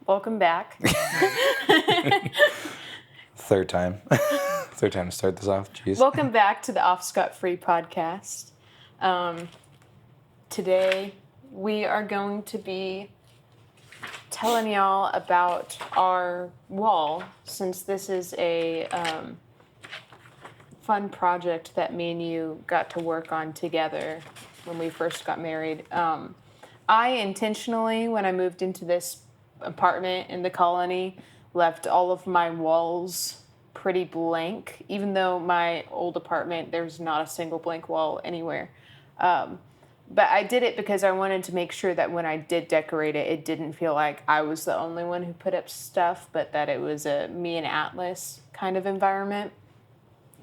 Welcome back. Third time. Third time to start this off. Jeez. Welcome back to the Off Scot-Free podcast. Today, we are going to be telling y'all about our wall, since this is a fun project that me and you got to work on together when we first got married. I intentionally, when I moved into this apartment in the colony, left all of my walls pretty blank, even though my old apartment, there's not a single blank wall anywhere. But I did it because I wanted to make sure that when I did decorate it, it didn't feel like I was the only one who put up stuff, but that it was a me and Atlas kind of environment.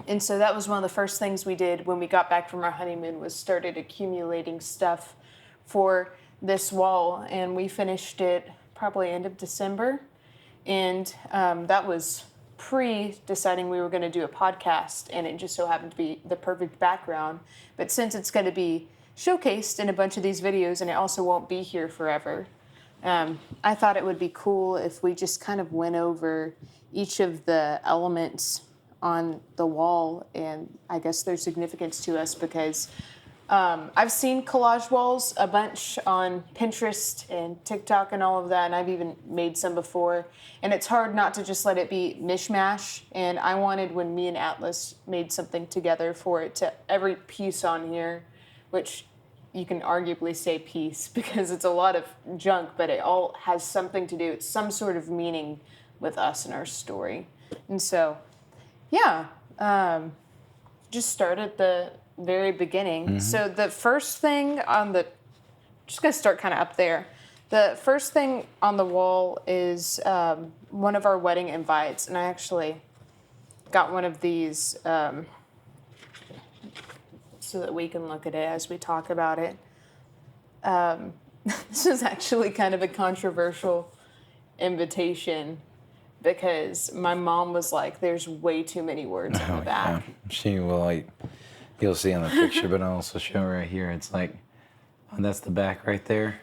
And so that was one of the first things we did when we got back from our honeymoon, was started accumulating stuff for this wall, and we finished it probably end of December. And that was pre-deciding we were going to do a podcast, and it just so happened to be the perfect background. But since it's going to be showcased in a bunch of these videos, and it also won't be here forever, I thought it would be cool if we just kind of went over each of the elements on the wall, and I guess their significance to us, because I've seen collage walls a bunch on Pinterest and TikTok and all of that, and I've even made some before, and it's hard not to just let it be mishmash. And I wanted, when me and Atlas made something together, for it to, every piece on here, which you can arguably say piece because it's a lot of junk, but it all has something to do, it's some sort of meaning with us and our story. And so, yeah, just start at the very beginning. Mm-hmm. So the first thing on the, just gonna start kind of up there. The first thing on the wall is one of our wedding invites, and I actually got one of these so that we can look at it as we talk about it. This is actually kind of a controversial invitation, because my mom was like, there's way too many words on the back. Yeah. She will, like, you'll see on the picture, but I'll also show right here. It's like, oh, that's the back right there.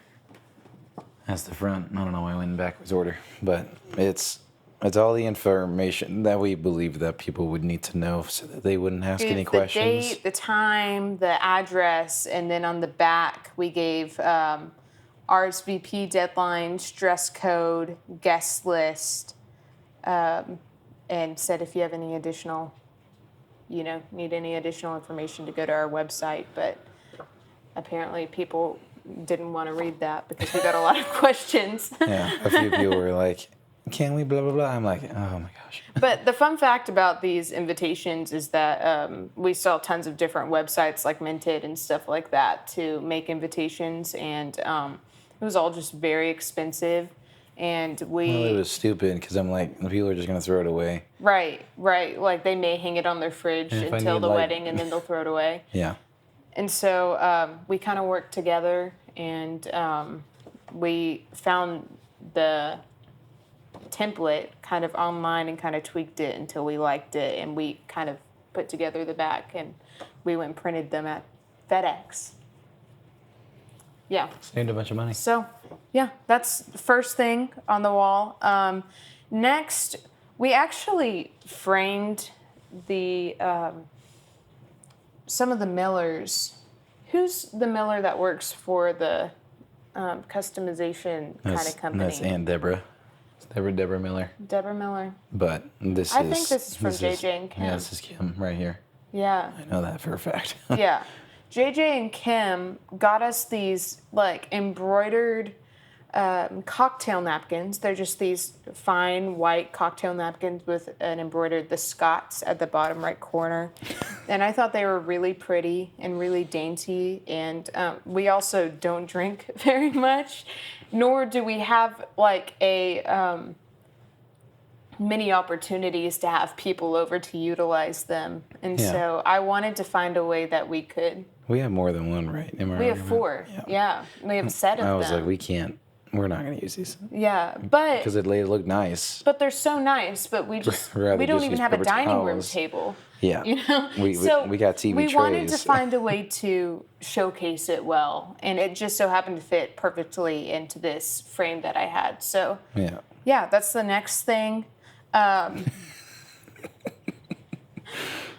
That's the front. I don't know why I went in backwards order, but it's all the information that we believe that people would need to know, so that they wouldn't ask any questions. The date, the time, the address, and then on the back we gave RSVP deadlines, dress code, guest list, and said if you have any additional, need any additional information, to go to our website. But apparently people didn't want to read that because we got a lot of questions. Yeah, a few people were like, can we blah, blah, blah? I'm like, oh my gosh. But the fun fact about these invitations is that we saw tons of different websites like Minted and stuff like that to make invitations, and it was all just very expensive. And well, it was stupid, because I'm like, the people are just going to throw it away. Right. Like, they may hang it on their fridge until the wedding, and then they'll throw it away. Yeah. And so we kind of worked together, and we found the template kind of online and kind of tweaked it until we liked it, and we kind of put together the back, and we went and printed them at FedEx. Yeah. Saved a bunch of money. So, yeah, that's the first thing on the wall. Next, we actually framed the some of the millers. Who's the miller that works for the customization kind of company? That's Aunt Deborah. Deborah Miller. Deborah Miller. But I think this is from JJ and Kim. Yeah, this is Kim right here. Yeah. I know that for a fact. Yeah. JJ and Kim got us these, like, embroidered cocktail napkins. They're just these fine white cocktail napkins with an embroidered, the Scots at the bottom right corner. And I thought they were really pretty and really dainty. And we also don't drink very much, nor do we have, like, a many opportunities to have people over to utilize them. And so I wanted to find a way that we could. We have more than one, right? We have 4. Yeah. We have a set of them. I was like, we can't we're not going to use these Yeah, but because they look nice. but they're so nice. But we Rather we don't just even use have a paper dining room towels. table. Yeah. You know, We got TV we wanted to trays. find a way to showcase it well, and it just so happened to fit perfectly into this frame that I had. So Yeah. that's the next thing.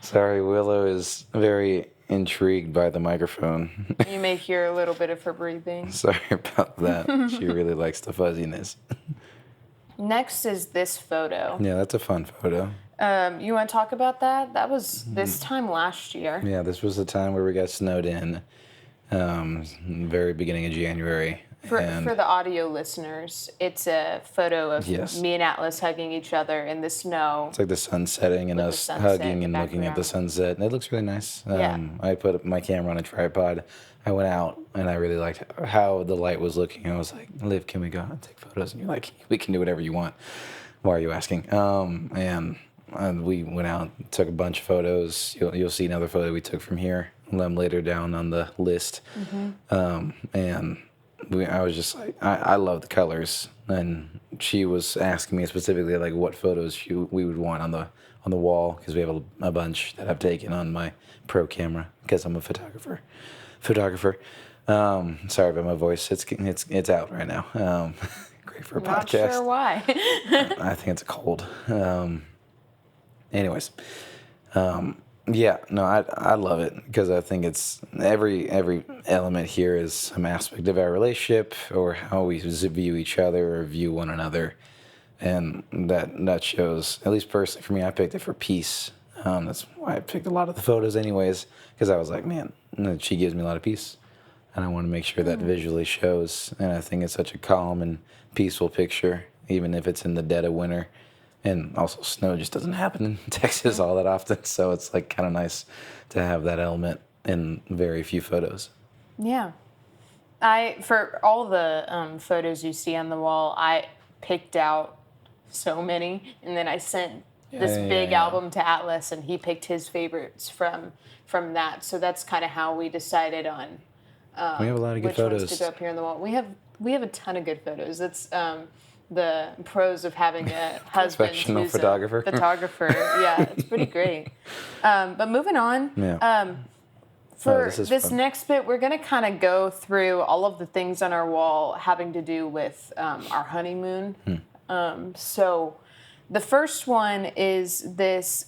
Sorry, Willow is very intrigued by the microphone. You may hear a little bit of her breathing. Sorry about that. She really likes the fuzziness. Next is this photo. Yeah, that's a fun photo. You want to talk about that? That was this time last year. Yeah, this was the time where we got snowed in, very beginning of January. For the audio listeners, it's a photo of me and Atlas hugging each other in the snow. It's like the sun setting and us hugging and looking at the sunset. And it looks really nice. I put my camera on a tripod. I went out and I really liked how the light was looking. I was like, Liv, can we go out and take photos? And you're like, we can do whatever you want. Why are you asking? And we went out, took a bunch of photos. You'll see another photo we took from here later down on the list. And I was just like, I love the colors, and she was asking me specifically like what photos we would want on the wall because we have a bunch that I've taken on my pro camera because I'm a photographer. Sorry about my voice. It's out right now. Great for a podcast. Not sure why. I think it's a cold. Anyways. Yeah, no, I love it because I think it's every element here is some aspect of our relationship or how we view each other or view one another, and that shows. At least personally for me, I picked it for peace. That's why I picked a lot of the photos, anyways, because I was like, man, she gives me a lot of peace, and I want to make sure that visually shows. And I think it's such a calm and peaceful picture, even if it's in the dead of winter. And also, snow just doesn't happen in Texas all that often, so it's like kind of nice to have that element in very few photos. Yeah, for all the photos you see on the wall, I picked out so many, and then I sent this big album to Atlas, and he picked his favorites from that. So that's kind of how we decided on we have a lot of good which photos ones to go up here on the wall. We have a ton of good photos. It's the pros of having a husband Professional who's photographer. a photographer. Yeah, it's pretty great. But moving on. Yeah. For this next bit, we're going to kind of go through all of the things on our wall having to do with our honeymoon. So the first one is this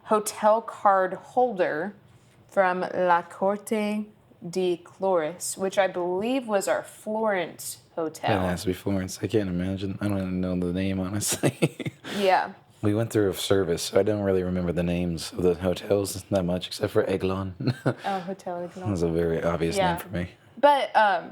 hotel card holder from La Corte di Cloris, which I believe was our Florence hotel. It has to be Florence. I can't imagine. I don't even know the name, honestly. Yeah. We went through a service, so I don't really remember the names of the hotels that much, except for Aiglon. Oh, Hotel Aiglon. That was a very obvious name for me. But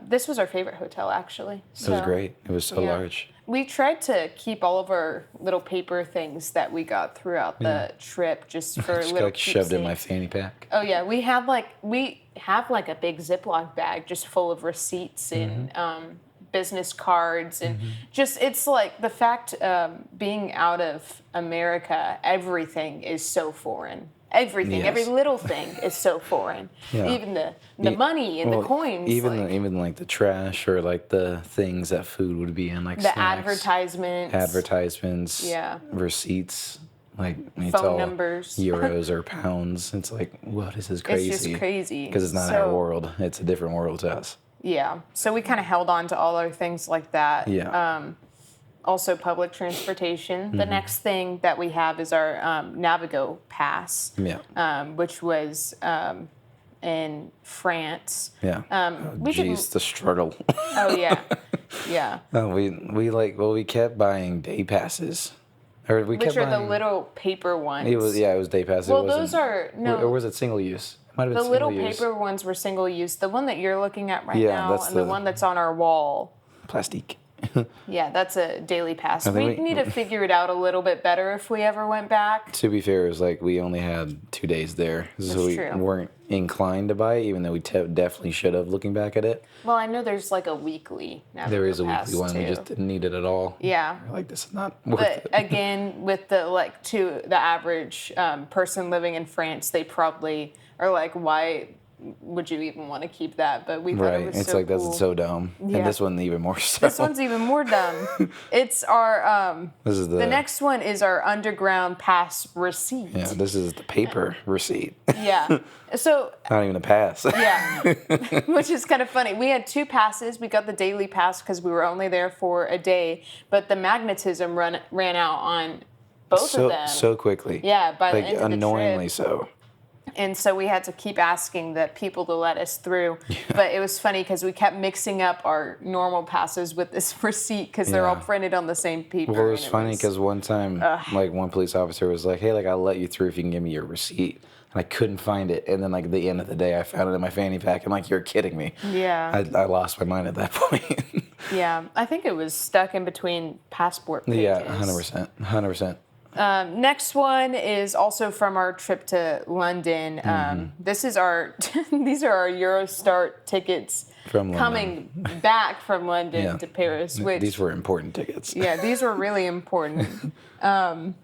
this was our favorite hotel, actually. So, it was great. It was so large. We tried to keep all of our little paper things that we got throughout the trip just for Just little like shoved in my keepsakes. fanny pack. Oh yeah, we have like a big Ziploc bag just full of receipts and business cards and just it's like the fact being out of America, everything is so foreign. Everything, every little thing is so foreign. Yeah. Even the money and the coins. Even like the trash or like the things that food would be in, like the snacks, advertisements, receipts, like it's phone all numbers, euros or pounds. It's like, what is this crazy? It's just crazy because it's not our world. It's a different world to us. Yeah. So we kind of held on to all our things like that. Yeah. Also, public transportation. The next thing that we have is our Navigo Pass, which was in France. Yeah. The struggle. Oh yeah, yeah. We kept buying day passes, Which are the little paper ones. It was day passes. Well, those are or was it single use? It might have been the little single use. paper ones were single use. The one that you're looking at right now, and the one that's on our wall. Plastique. Yeah, that's a daily pass. We need to figure it out a little bit better if we ever went back. To be fair, it was like we only had 2 days there. So we weren't inclined to buy it, even though we definitely should have, looking back at it. Well, I know there's like a weekly Navigo There is a pass weekly one. too. We just didn't need it at all. Yeah. We're like, this is not worth it. But again, with to the average person living in France, they probably are like, why would you even want to keep that? But we thought it was It's so like, cool. that's so dumb. Yeah. And this one even more so. This one's even more dumb. It's our This is the next one is our underground pass receipt. Yeah, this is the paper receipt. Yeah. So Not even a pass. yeah, which is kind of funny. We had 2 passes. We got the daily pass because we were only there for a day, but the magnetism ran out on both of them. So quickly. Yeah, by the Like, end of the annoyingly trip. so. And so we had to keep asking the people to let us through. Yeah. But it was funny because we kept mixing up our normal passes with this receipt because they're all printed on the same paper. Well, it was funny because one time, like, one police officer was like, hey, like, I'll let you through if you can give me your receipt. And I couldn't find it. And then, like, at the end of the day, I found it in my fanny pack. I'm like, you're kidding me. Yeah. I lost my mind at that point. Yeah. I think it was stuck in between passport pages. Yeah, 100%. 100%. Next one is also from our trip to London. This is our these are our Eurostar tickets From London. coming back from London to Paris. Which These were important tickets. yeah, these were really important. And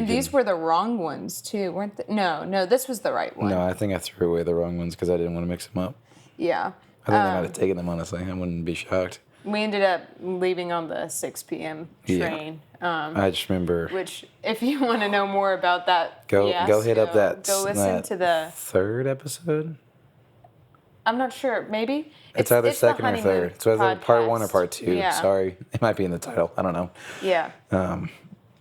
these were the wrong ones too, weren't they? No, this was the right one. No, I think I threw away the wrong ones because I didn't want to mix them up. Yeah. I think I might have taken them, honestly. I wouldn't be shocked. We ended up leaving on the 6 p.m. train. I just remember. Which, if you want to know more about that, Go hit up that. Go listen to the 3rd episode. I'm not sure. Maybe It's either the second or honeymoon third. It's either part 1 or podcast. part 2. Yeah. Sorry, it might be in the title. I don't know. Yeah.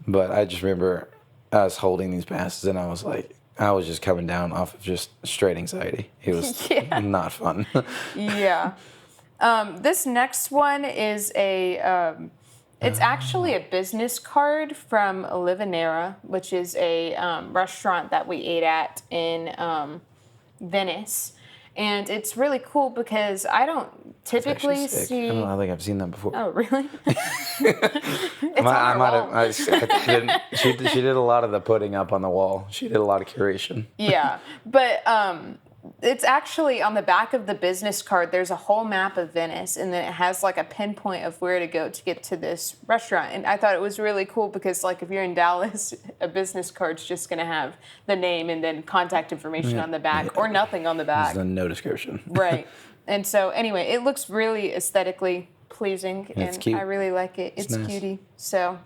But I just remember us holding these passes, and I was like, I was just coming down off of just straight anxiety. It was not fun. Yeah. This next one is it's actually a business card from Olivanera, which is a restaurant that we ate at in Venice. And it's really cool because I don't typically see. I don't think I've seen that before. Oh, really? She did a lot of the putting up on the wall. She did a lot of curation. Yeah, but it's actually on the back of the business card. There's a whole map of Venice, and then it has like a pinpoint of where to go to get to this restaurant. And I thought it was really cool because, like, if you're in Dallas, a business card's just gonna have the name and then contact information on the back, or nothing on the back. There's no description. Right. And so, anyway, it looks really aesthetically pleasing, It's and cute. I really like it. It's nice. cutie. So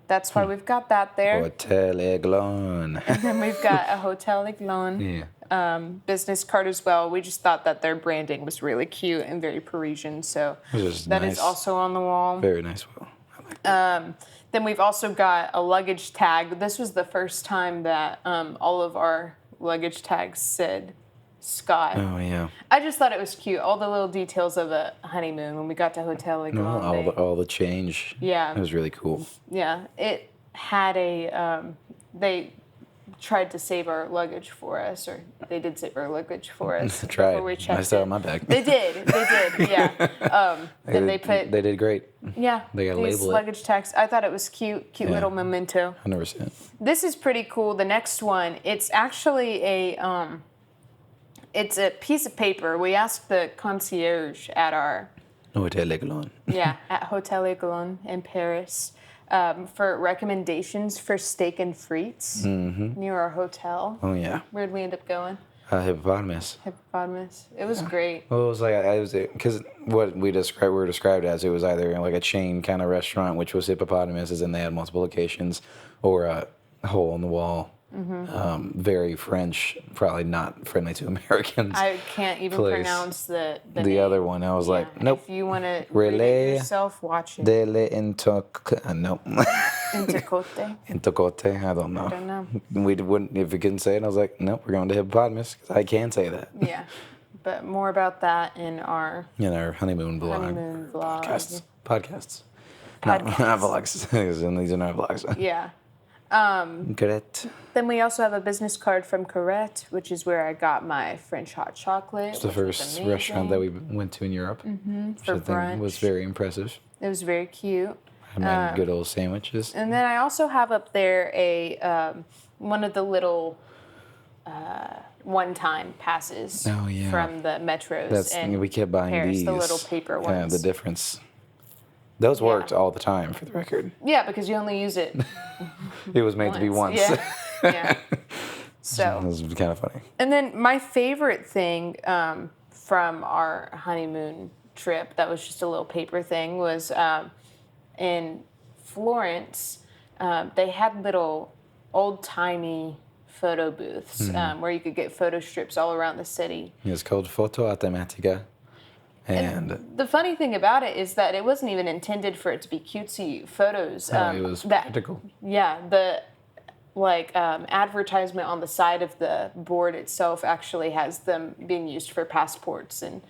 that's why we've got that there. Hotel Aiglon. And then we've got a Hotel Aiglon. Yeah. Business card as well. We just thought that their branding was really cute and very Parisian, so that is also on the wall. Very nice. Well, I like that. Then we've also got a luggage tag. This was the first time that all of our luggage tags said Scott. Oh yeah. I just thought it was cute. All the little details of a honeymoon when we got to Hotel Aiglon. All the change. Yeah. It was really cool. Yeah, it had they tried to save our luggage for us, or they did save our luggage for us before we checked I still in. have my bag. They did, yeah. Then they put, They did great. yeah, They got these label it. luggage tags. I thought it was cute little memento. 100%. This is pretty cool. The next one, it's actually it's a piece of paper. We asked the concierge at our Hotel Aiglon. at Hotel Aiglon in Paris for recommendations for steak and frites near our hotel. Oh yeah. Where'd we end up going? Hippopotamus. Hippopotamus. It was great. Well, it was like because what we were described as, it was either like a chain kind of restaurant, which was Hippopotamus, as in they had multiple locations, or a hole in the wall. Very French, probably not friendly to Americans. I can't even place. pronounce the The other one, I was like, nope. If you want to read Relais it yourself, watch it. Dele no. Intercote. Intocote, I don't know. I don't know. We wouldn't, if we couldn't say it, I was like, nope, we're going to Hippopotamus, because I can say that. Yeah. But more about that in our In our honeymoon vlog. honeymoon vlog. Podcasts. Not vlogs. These are not vlogs. Yeah. Correct. Then we also have a business card from Corette, which is where I got my French hot chocolate. It's the first restaurant that we went to in Europe. Which for I think brunch. was very impressive. It was very cute. I made good old sandwiches. And then I also have up there a one of the little one-time passes Oh, yeah. from the metros in We kept buying Paris, these. the little paper Yeah, ones. the difference. Those worked all the time, for the record. Yeah, because you only use it It was made to be once. Yeah. Yeah. So This is kind of funny. And then my favorite thing from our honeymoon trip, that was just a little paper thing, was in Florence. They had little old-timey photo booths where you could get photo strips all around the city. It's called Foto Automatica. And The funny thing about it is that it wasn't even intended for it to be cutesy photos. it was practical. Yeah, the advertisement on the side of the board itself actually has them being used for passports and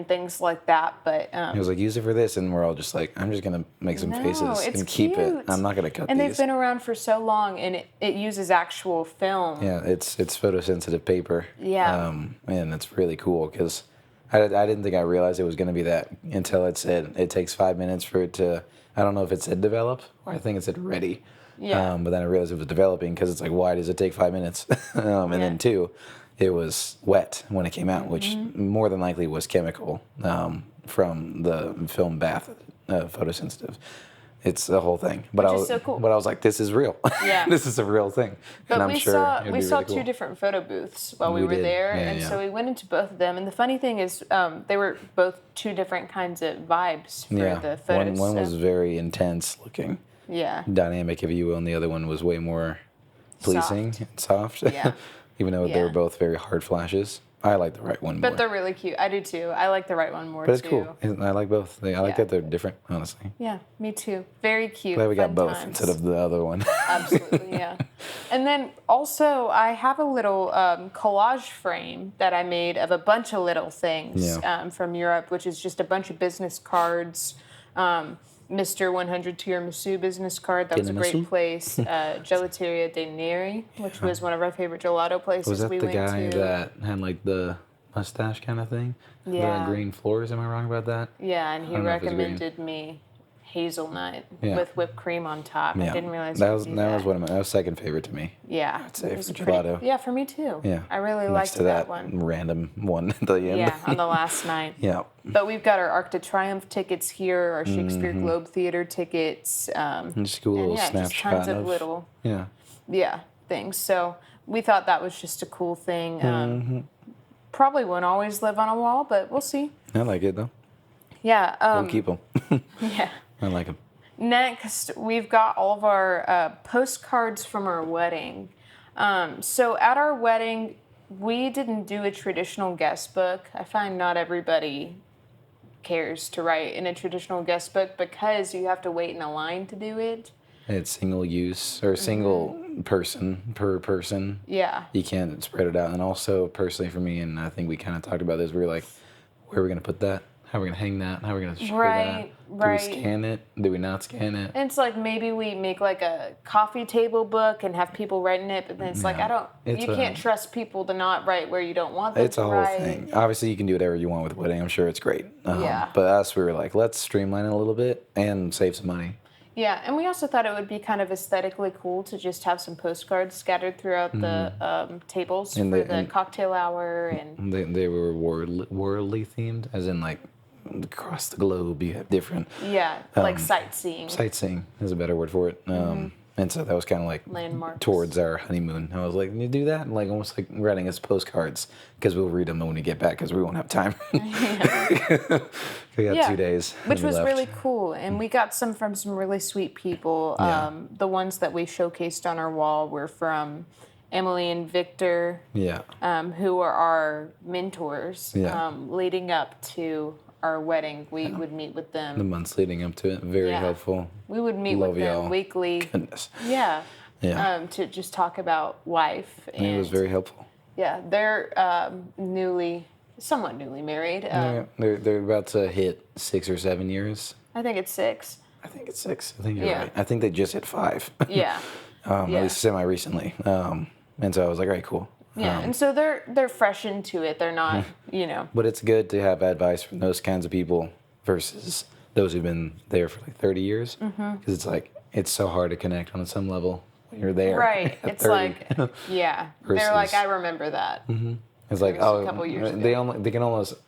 things like that. But He was like, use it for this, and we're all just like, I'm just gonna make some faces it's and keep cute. it. I'm not gonna cut and these. they've been around for so long, and it uses actual film. Yeah, it's photosensitive paper. Yeah. And it's really cool because I didn't think I realized it was gonna be that until it said it takes 5 minutes for it to. I don't know if it said develop or I think it said ready. Yeah. But then I realized it was developing because it's like, why does it take 5 minutes? And then 2, it was wet when it came out, which more than likely was chemical from the film bath, photosensitive. It's a whole thing. But Which I is was so cool. But I was like, this is real. Yeah. This is a real thing. But and I'm we sure saw it'd we be saw really cool. 2 different photo booths while we We were did. there, Yeah, and yeah. so we went into both of them. And the funny thing is, they were both 2 different kinds of vibes for the photos. One so- was very intense looking, yeah. dynamic, if you will, and the other one was way more pleasing and soft. Yeah. Even though they were Yeah. both very hard flashes. I like the right one more. But they're really cute. I do too. I like the right one more But it's too. cool. I like both. I like Yeah. that they're different, honestly. Yeah, me too. Very cute. Glad we got fun both times. instead of the other one. Absolutely, yeah. And then also, I have a little collage frame that I made of a bunch of little things from Europe, which is just a bunch of business cards. Mr. 100 Tiramisu business card. That was a great Tiramisu? place. Gelateria de Neri, which was one of our favorite gelato places Was that we the went guy to. that had like the mustache kind of thing? Yeah. The green floors, am I wrong about that? Yeah, and he don't know if it's green. recommended me hazelnut Yeah. with whipped cream on top. I didn't realize that you was could do that was one of my that was second favorite to me. Yeah, I'd say it was for pretty- gelato. Yeah, for me too. Yeah. I really Next liked to that one. random one at the end. Yeah, on the last night. Yeah. But we've got our Arc de Triomphe tickets here, our Shakespeare Mm-hmm. Globe Theater tickets. Just a cool little just snapshot tons of little things. So we thought that was just a cool thing. Mm-hmm. Probably won't always live on a wall, but we'll see. I like it though. Yeah. We'll keep them. Yeah. I like them. Next, we've got all of our postcards from our wedding. So at our wedding, we didn't do a traditional guest book. I find not everybody cares to write in a traditional guest book because you have to wait in a line to do it. It's single use or single person per person. Yeah. You can't spread it out. And also, personally for me, and I think we kind of talked about this, we were like, where are we going to put that? How are we going to hang that? How are we going to show that? Right. Do we scan it? Do we not scan it? And it's like maybe we make like a coffee table book and have people write in it, but then it's like, It's you a- can't trust people to not write where you don't want them It's to a whole write. thing. Obviously, you can do whatever you want with wedding. I'm sure it's great. Yeah. But us, we were like, let's streamline it a little bit and save some money. Yeah, and we also thought it would be kind of aesthetically cool to just have some postcards scattered throughout the tables And for the- the and- cocktail hour and They were worldly themed, as in like across the globe you have different like sightseeing sightseeing is a better word for it. And so that was kind of like landmarks. towards our honeymoon. I was like, you do that, like almost like writing us postcards because we'll read them when we get back because we won't have time. We got 2 days, which when we was left. really cool, and we got some from some really sweet people. Yeah. The ones that we showcased on our wall were from Emily and Victor, Yeah. who are our mentors. Yeah. Leading up to our wedding, we would meet with them. The months leading up to it, very Yeah. helpful. We would meet Love with them y'all. weekly. Goodness. Yeah. Yeah. To just talk about life. And It was very helpful. yeah, they're somewhat newly married. They're about to hit 6 or 7 years. I think it's 6. I think it's 6. I think you're Yeah. right. I think they just hit 5. Yeah. At least semi recently. And so I was like, all right, cool. Yeah, and so they're fresh into it. They're not, But it's good to have advice from those kinds of people versus those who've been there for like 30 years. Because it's like, it's so hard to connect on some level when you're there. right. at It's 30. like, yeah, they're like, Versus- I remember that. It's like, was a oh, couple years they can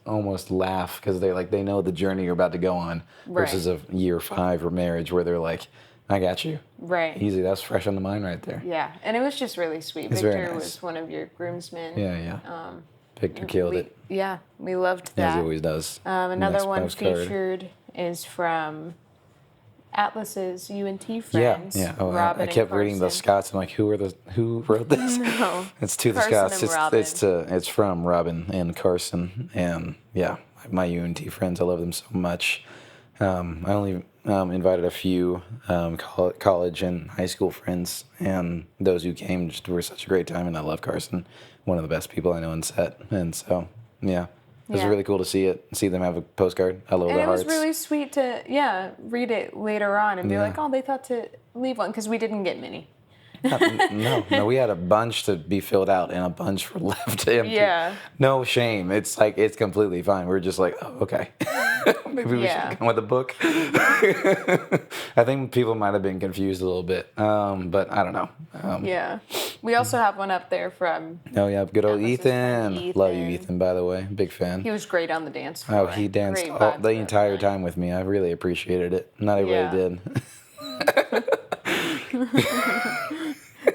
almost laugh because they know the journey you're about to go on versus a year 5 or marriage where they're like, I got you. Right. Easy. That's fresh on the mind right there. Yeah, and it was just really sweet. It's Victor very nice. was one of your groomsmen. Yeah. Victor killed it. Yeah, we loved that. As he always does. Another Nice one postcard. featured is from Atlas's UNT Yeah, friends. yeah. Oh, Robin I kept and reading the Carson. Scots. I'm like, who wrote this? No. It's to the Carson Scots. and Robin. It's from Robin and Carson, and yeah, my UNT friends. I love them so much. I only invited a few college and high school friends, and those who came just were such a great time. And I love Carson, one of the best people I know in set, and so yeah. It was really cool to see them have a postcard. Hello, And the it hearts. was really sweet to, read it later on and be like, oh, they thought to leave one, because we didn't get many. No, we had a bunch to be filled out and a bunch were left empty. Yeah. No shame. It's like, it's completely fine. We're just like, oh, okay. Maybe we should come with a book. I think people might have been confused a little bit, but I don't know. Yeah. We also have one up there from... Oh, yeah, good old Atlas's friend, Ethan. Love you, Ethan, by the way. Big fan. He was great on the dance floor. Oh, he danced Great the vibes entire that night. time with me. I really appreciated it. Not everybody did.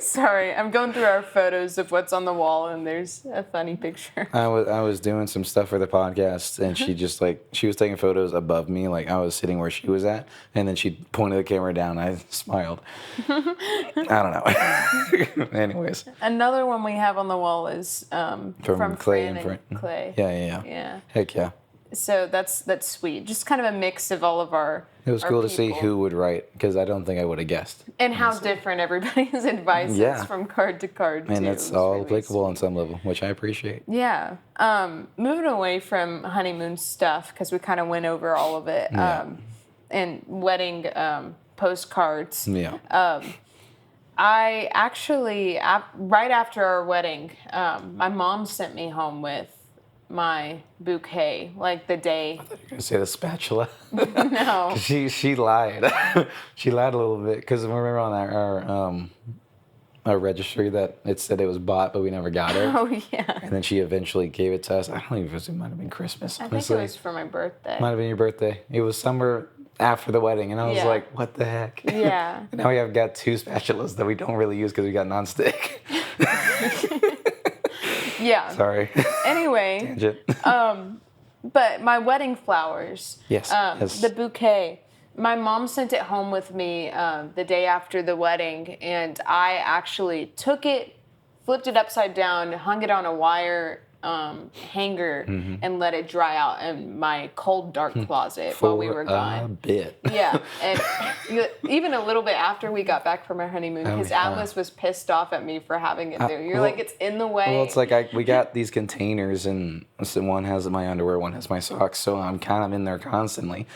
Sorry, I'm going through our photos of what's on the wall, and there's a funny picture. I was doing some stuff for the podcast, and she just she was taking photos above me, like I was sitting where she was at, and then she pointed the camera down. I smiled. I don't know. Anyways, Another one we have on the wall is from Clay Fran and Clay. Yeah. Heck yeah. So that's sweet. Just kind of a mix of all of our. It was our cool to see people. who would write, because I don't think I would have guessed. And how different everybody's advice is from card to card, And too. it's It was all really applicable sweet. on some level, which I appreciate. Yeah. Moving away from honeymoon stuff, because we kind of went over all of it, and wedding postcards. Yeah. I actually, right after our wedding, my mom sent me home with my bouquet, like the day. I thought you were going to say the spatula. No. She lied. She lied a little bit, because remember on our registry that it said it was bought, but we never got it. Oh, yeah. And then she eventually gave it to us. I don't even know if it might have been Christmas, I think honestly. it was for my birthday. Might have been your birthday. It was somewhere after the wedding, and I was like, what the heck? Yeah. Now we have got 2 spatulas that we don't really use because we got nonstick. Yeah. Sorry. Anyway, Tangent. but my wedding flowers, Yes. the bouquet, my mom sent it home with me the day after the wedding, and I actually took it, flipped it upside down, hung it on a wire hanger, and let it dry out in my cold, dark closet while we were For gone. a bit. Yeah, and even a little bit after we got back from our honeymoon, because Atlas was pissed off at me for having it there. You're like, it's in the way. Well, it's like we got these containers, and so one has my underwear, one has my socks, so I'm kind of in there constantly,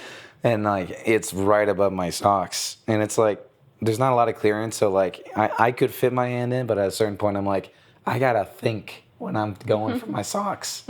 and like it's right above my socks, and it's like there's not a lot of clearance, so like I could fit my hand in, but at a certain point I'm like, I gotta think when I'm going for my socks.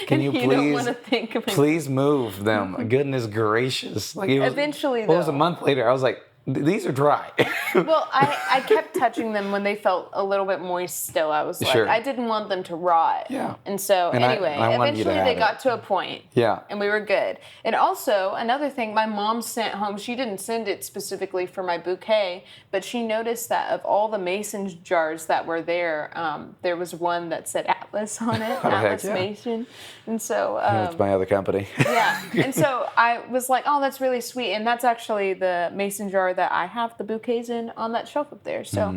Can you don't please, wanna think of it. please move them? Goodness gracious! Like it was, Eventually, It was a though. month later. I was like, these are dry. Well, I kept touching them when they felt a little bit moist still. I was like, Sure. I didn't want them to rot. Yeah. And so, And anyway, I wanted you to eventually have they it. got to a point. Yeah. And we were good. And also, another thing, my mom sent home, she didn't send it specifically for my bouquet, but she noticed that of all the mason jars that were there was one that said Atlas on it, Oh, heck Atlas yeah. Mason. And so, That's my other company. yeah. And so I was like, oh, that's really sweet. And that's actually the mason jar that I have the bouquets in on that shelf up there. So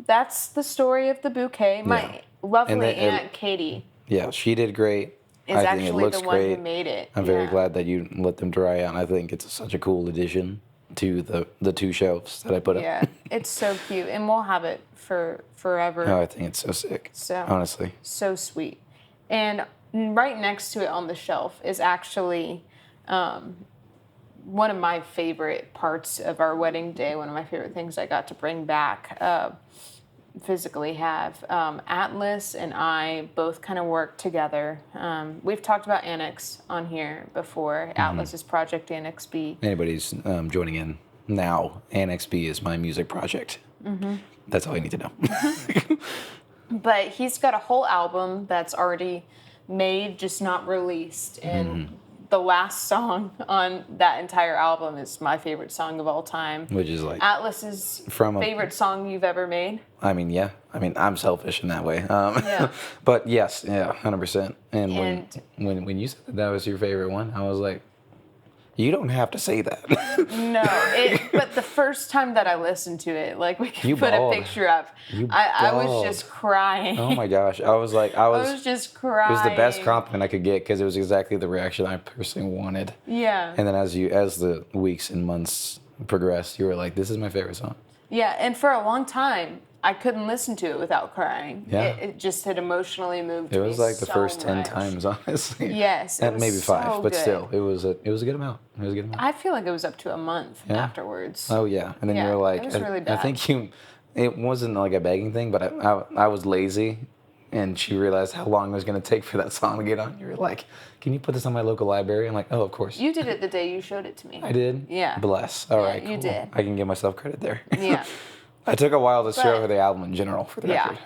that's the story of the bouquet. My lovely And then Aunt Katie Yeah, she did great. is I think it actually looks the one great. who made it. I'm very Yeah. glad that you let them dry out. And I think it's such a cool addition to the 2 shelves that I put up. Yeah, it's so cute. And we'll have it for forever. Oh, I think it's so sick. So Honestly. so sweet. And right next to it on the shelf is actually one of my favorite parts of our wedding day, one of my favorite things I got to bring back, physically have. Atlas and I both kind of work together. We've talked about Annex on here before, Atlas's Project Annex B. Anybody's joining in now, Annex B is my music project. That's all you need to know. But he's got a whole album that's already made, just not released. And the last song on that entire album is my favorite song of all time. Which is like Atlas's favorite song you've ever made. I mean, yeah. I mean, I'm selfish in that way. Yeah. But yes, yeah, 100%. And when you said that was your favorite one, I was like, you don't have to say that. No, but the first time that I listened to it, like we could put a picture up, I was just crying. Oh my gosh, I was just crying. It was the best compliment I could get because it was exactly the reaction I personally wanted. Yeah. And then as the weeks and months progressed, you were like, "This is my favorite song." Yeah, and for a long time, I couldn't listen to it without crying. Yeah. It just had emotionally moved me. It me was like the so first 10 much. times, honestly. Yes, and maybe 5, so but good. still, it was a good amount. It was a good amount. I feel like it was up to a month afterwards. Oh yeah, and then you were like, it was really bad. I think it wasn't like a begging thing, but I was lazy, and she realized how long it was going to take for that song to get on. You were like, "Can you put this on my local library?" I'm like, "Oh, of course." You did it the day you showed it to me. I did. Yeah. Bless. All right. You cool. did. I can give myself credit there. Yeah. I took a while to show her the album in general, for the record.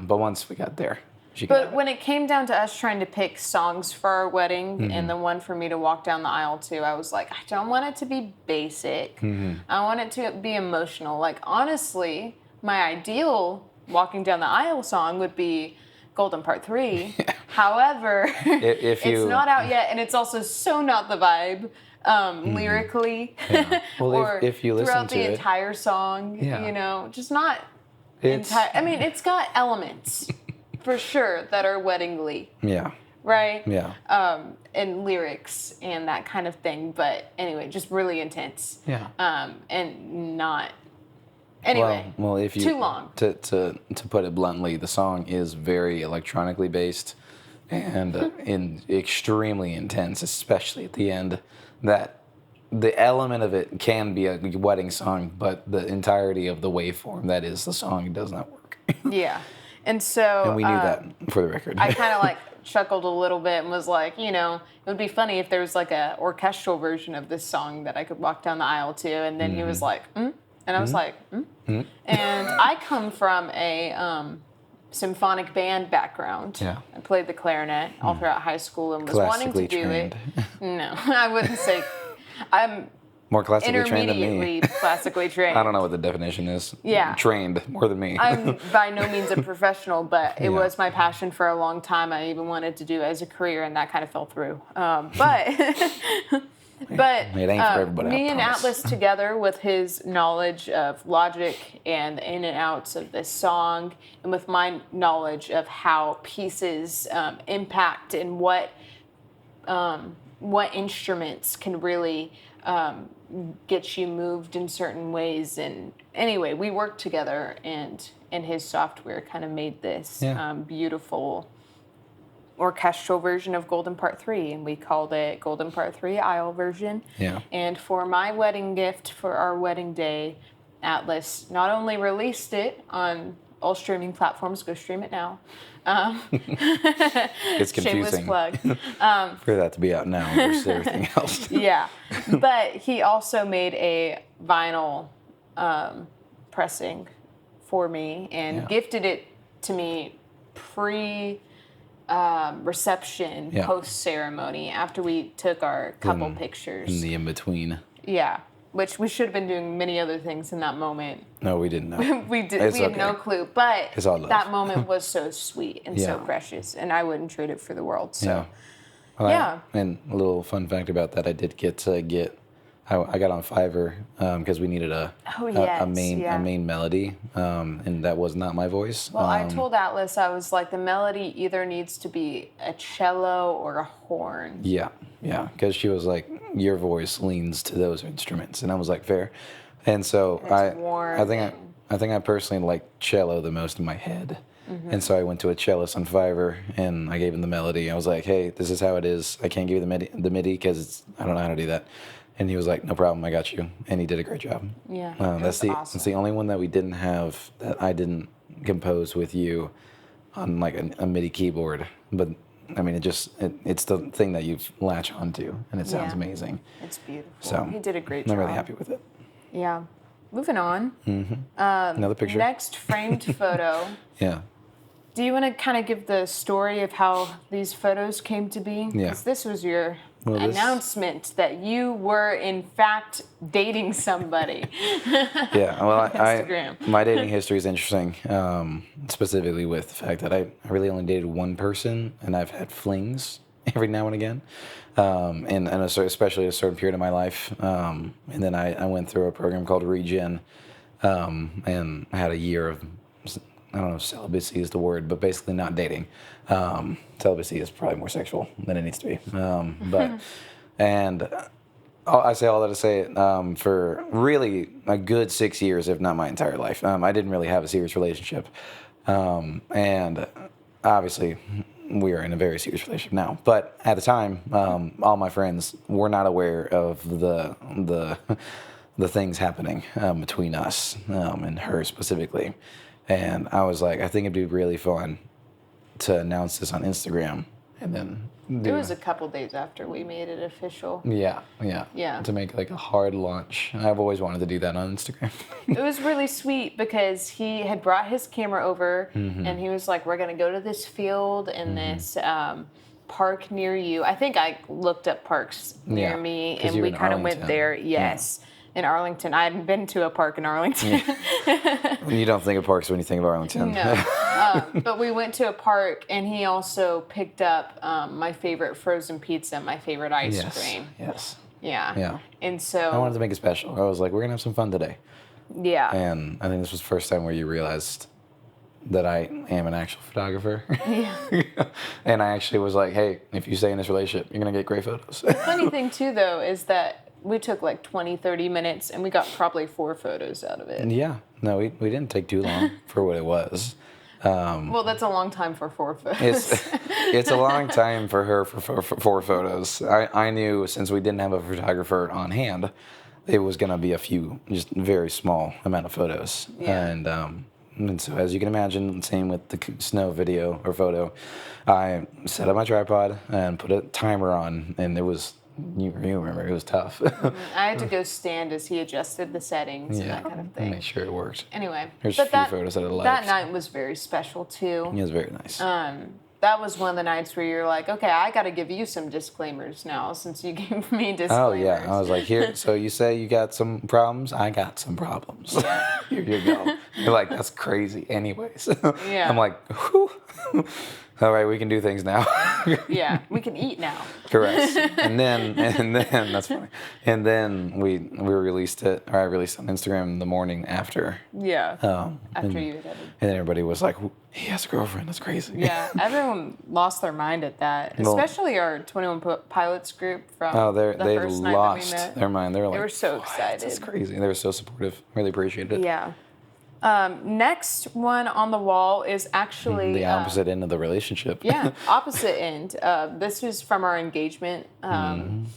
But once we got there, she got it. But when it came down to us trying to pick songs for our wedding and the one for me to walk down the aisle to, I was like, I don't want it to be basic. I want it to be emotional. Like, honestly, my ideal walking down the aisle song would be Golden Part 3. However, it's not out yet, and it's also so not the vibe. Lyrically, well, or if you listen throughout to the it, entire song, just not entire. I mean, it's got elements for sure that are weddingly, right? Yeah. And lyrics and that kind of thing. But anyway, just really intense. Yeah. And not. Anyway, well, if you too long. To put it bluntly, the song is very electronically based and extremely intense, especially at the end. That the element of it can be a wedding song, but the entirety of the waveform that is the song does not work. Yeah. And so... And we knew that, for the record. I kind of like chuckled a little bit and was like, it would be funny if there was like a orchestral version of this song that I could walk down the aisle to. And then he was like, And I was like, And I come from a symphonic band background. Yeah. I played the clarinet all throughout high school and was wanting to do it. No, I wouldn't say. I'm more classically trained than me. Intermediately classically trained. I don't know what the definition is. Yeah. Trained more than me. I'm by no means a professional, but it was my passion for a long time. I even wanted to do it as a career, and that kind of fell through. But it ain't for everybody, me I and promise. Atlas together with his knowledge of logic and the in and outs of this song, and with my knowledge of how pieces impact and what instruments can really get you moved in certain ways. And anyway, we worked together, and his software kind of made this beautiful orchestral version of Golden Part 3, and we called it Golden Part 3 Aisle version. Yeah. And for my wedding gift for our wedding day, Atlas not only released it on all streaming platforms, go stream it now. It's confusing. Shameless plug. For that to be out now versus everything else. Yeah. But he also made a vinyl pressing for me and gifted it to me reception, post ceremony, after we took our couple pictures. In the in-between. Yeah. Which we should have been doing many other things in that moment. No, we didn't know. We had no clue. But It's all love. that moment was so sweet and so precious, and I wouldn't trade it for the world. So Well, and a little fun fact about that, I did I got on Fiverr because we needed a main melody, and that was not my voice. Well, I told Atlas, I was like, the melody either needs to be a cello or a horn. Yeah, because she was like, your voice leans to those instruments, and I was like, fair. And so I think I personally like cello the most in my head. Mm-hmm. And so I went to a cellist on Fiverr, and I gave him the melody. I was like, hey, this is how it is. I can't give you the MIDI because I don't know how to do that. And he was like, no problem, I got you. And he did a great job. Yeah, that's the only one that we didn't have, that I didn't compose with you on like a MIDI keyboard. But I mean, it's the thing that you latch onto, and it sounds amazing. It's beautiful. So he did a great job. I'm really happy with it. Yeah. Moving on. Mm-hmm. Another picture. Next framed photo. Yeah. Do you want to kind of give the story of how these photos came to be? Yeah. Because this was your Well, announcement that you were in fact dating somebody. Yeah, well, Instagram. my dating history is interesting, specifically with the fact that I really only dated one person, and I've had flings every now and again, especially a certain period of my life. And then I went through a program called Regen, and I had a year of, I don't know if celibacy is the word, but basically not dating. Celibacy is probably more sexual than it needs to be. And I say all that to say for really a good 6 years, if not my entire life, I didn't really have a serious relationship. And obviously, we are in a very serious relationship now. But at the time, all my friends were not aware of the things happening between us and her specifically. And I was like, I think it'd be really fun to announce this on Instagram, and then It was a couple days after we made it official. Yeah. To make like a hard launch. I've always wanted to do that on Instagram. It was really sweet because he had brought his camera over, and he was like, we're going to go to this field in this park near you. I think I looked up parks near me, and we kind of went there. Yes. Yeah. In Arlington. I hadn't been to a park in Arlington. You don't think of parks when you think of Arlington. No. But we went to a park, and he also picked up my favorite frozen pizza, my favorite ice cream. Yes. Yeah. And so I wanted to make it special. I was like, we're going to have some fun today. Yeah. And I think this was the first time where you realized that I am an actual photographer. Yeah. And I actually was like, hey, if you stay in this relationship, you're going to get great photos. The funny thing, too, though, is that we took like 20, 30 minutes, and we got probably 4 photos out of it. Yeah. No, we didn't take too long for what it was. Well, that's a long time for 4 photos. It's a long time for her for 4 photos. I knew since we didn't have a photographer on hand, it was going to be a few, just very small amount of photos. Yeah. And so, as you can imagine, same with the snow video or photo, I set up my tripod and put a timer on, and it was... You remember, it was tough. I had to go stand as he adjusted the settings and that kind of thing. Make sure it worked. Anyway, there's a few photos that I liked. That night was very special too. It was very nice. That was one of the nights where you're like, okay, I got to give you some disclaimers now since you gave me disclaimers. Oh yeah, I was like, here. So you say you got some problems? I got some problems. Yeah. Here you go. You're like, that's crazy. Anyways. Yeah. I'm like, whew. All right, we can do things now. Yeah, we can eat now. Correct. And then that's funny. And then we released it, or I released it on Instagram the morning after. Yeah. After you had. And then everybody was like, he has a girlfriend. That's crazy. Yeah, everyone lost their mind at that, especially our 21 Pilots group from the first night that we met. Their mind. They were so excited. That's crazy. They were so supportive. Really appreciated it. Yeah. Next one on the wall is actually... the opposite end of the relationship. Yeah, opposite end. This was from our engagement. I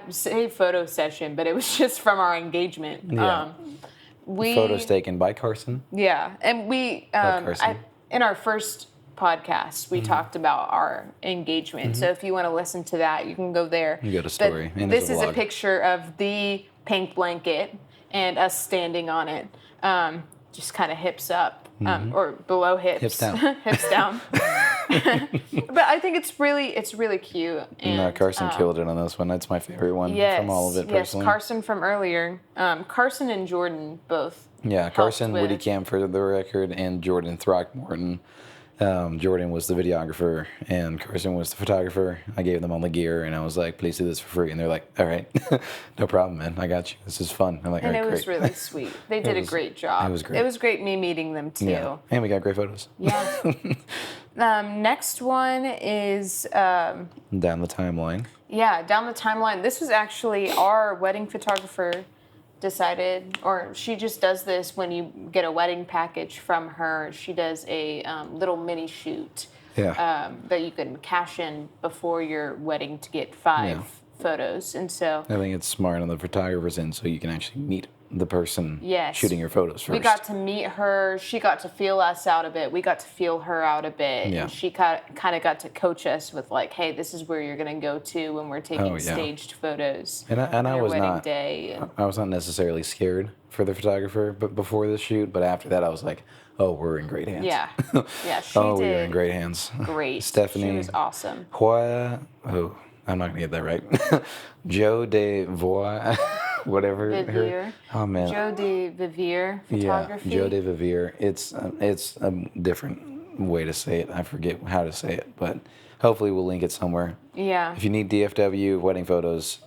say photo session, but it was just from our engagement. Yeah. Photos taken by Carson. Yeah, and we... in our first podcast, we talked about our engagement. So if you want to listen to that, you can go there. You go to story. But this is a picture of the pink blanket and us standing on it, just kind of hips up, or below hips. Hips down. Hips down. But I think it's really cute. And, no, Carson killed it on this one. That's my favorite one from all of it, personally. Yes, Carson from earlier. Carson and Jordan both. Yeah, Carson Woody Camp for the record, and Jordan Throckmorton. Jordan was the videographer, and Carson was the photographer. I gave them all the gear, and I was like, please do this for free. And they're like, all right, no problem, man. I got you. This is fun. I'm like, all right, and it was really sweet. They did a great job. It was great. It was great me meeting them, too. Yeah. And we got great photos. Yeah. Next one is... down the timeline. Yeah, down the timeline. This was actually our wedding photographer decided, or she just does this when you get a wedding package from her. She does a little mini shoot that you can cash in before your wedding to get 5 photos. And so I think it's smart on the photographer's end, so you can actually meet the person shooting your photos first. We got to meet her. She got to feel us out a bit. We got to feel her out a bit. Yeah. And she kind of got to coach us with like, hey, this is where you're going to go to when we're taking staged photos. And I was not. Day. I was not necessarily scared for the photographer, but before the shoot. But after that, I was like, oh, we're in great hands. Yeah. Yeah. She did. We were in great hands. Great. Stephanie. She was awesome. I'm not gonna get that right. Joe de Voix, whatever. Vivier. Oh man. Joe de Vivier photography. Yeah, Joe de Vivier. It's a different way to say it. I forget how to say it, but hopefully we'll link it somewhere. Yeah. If you need DFW wedding photos,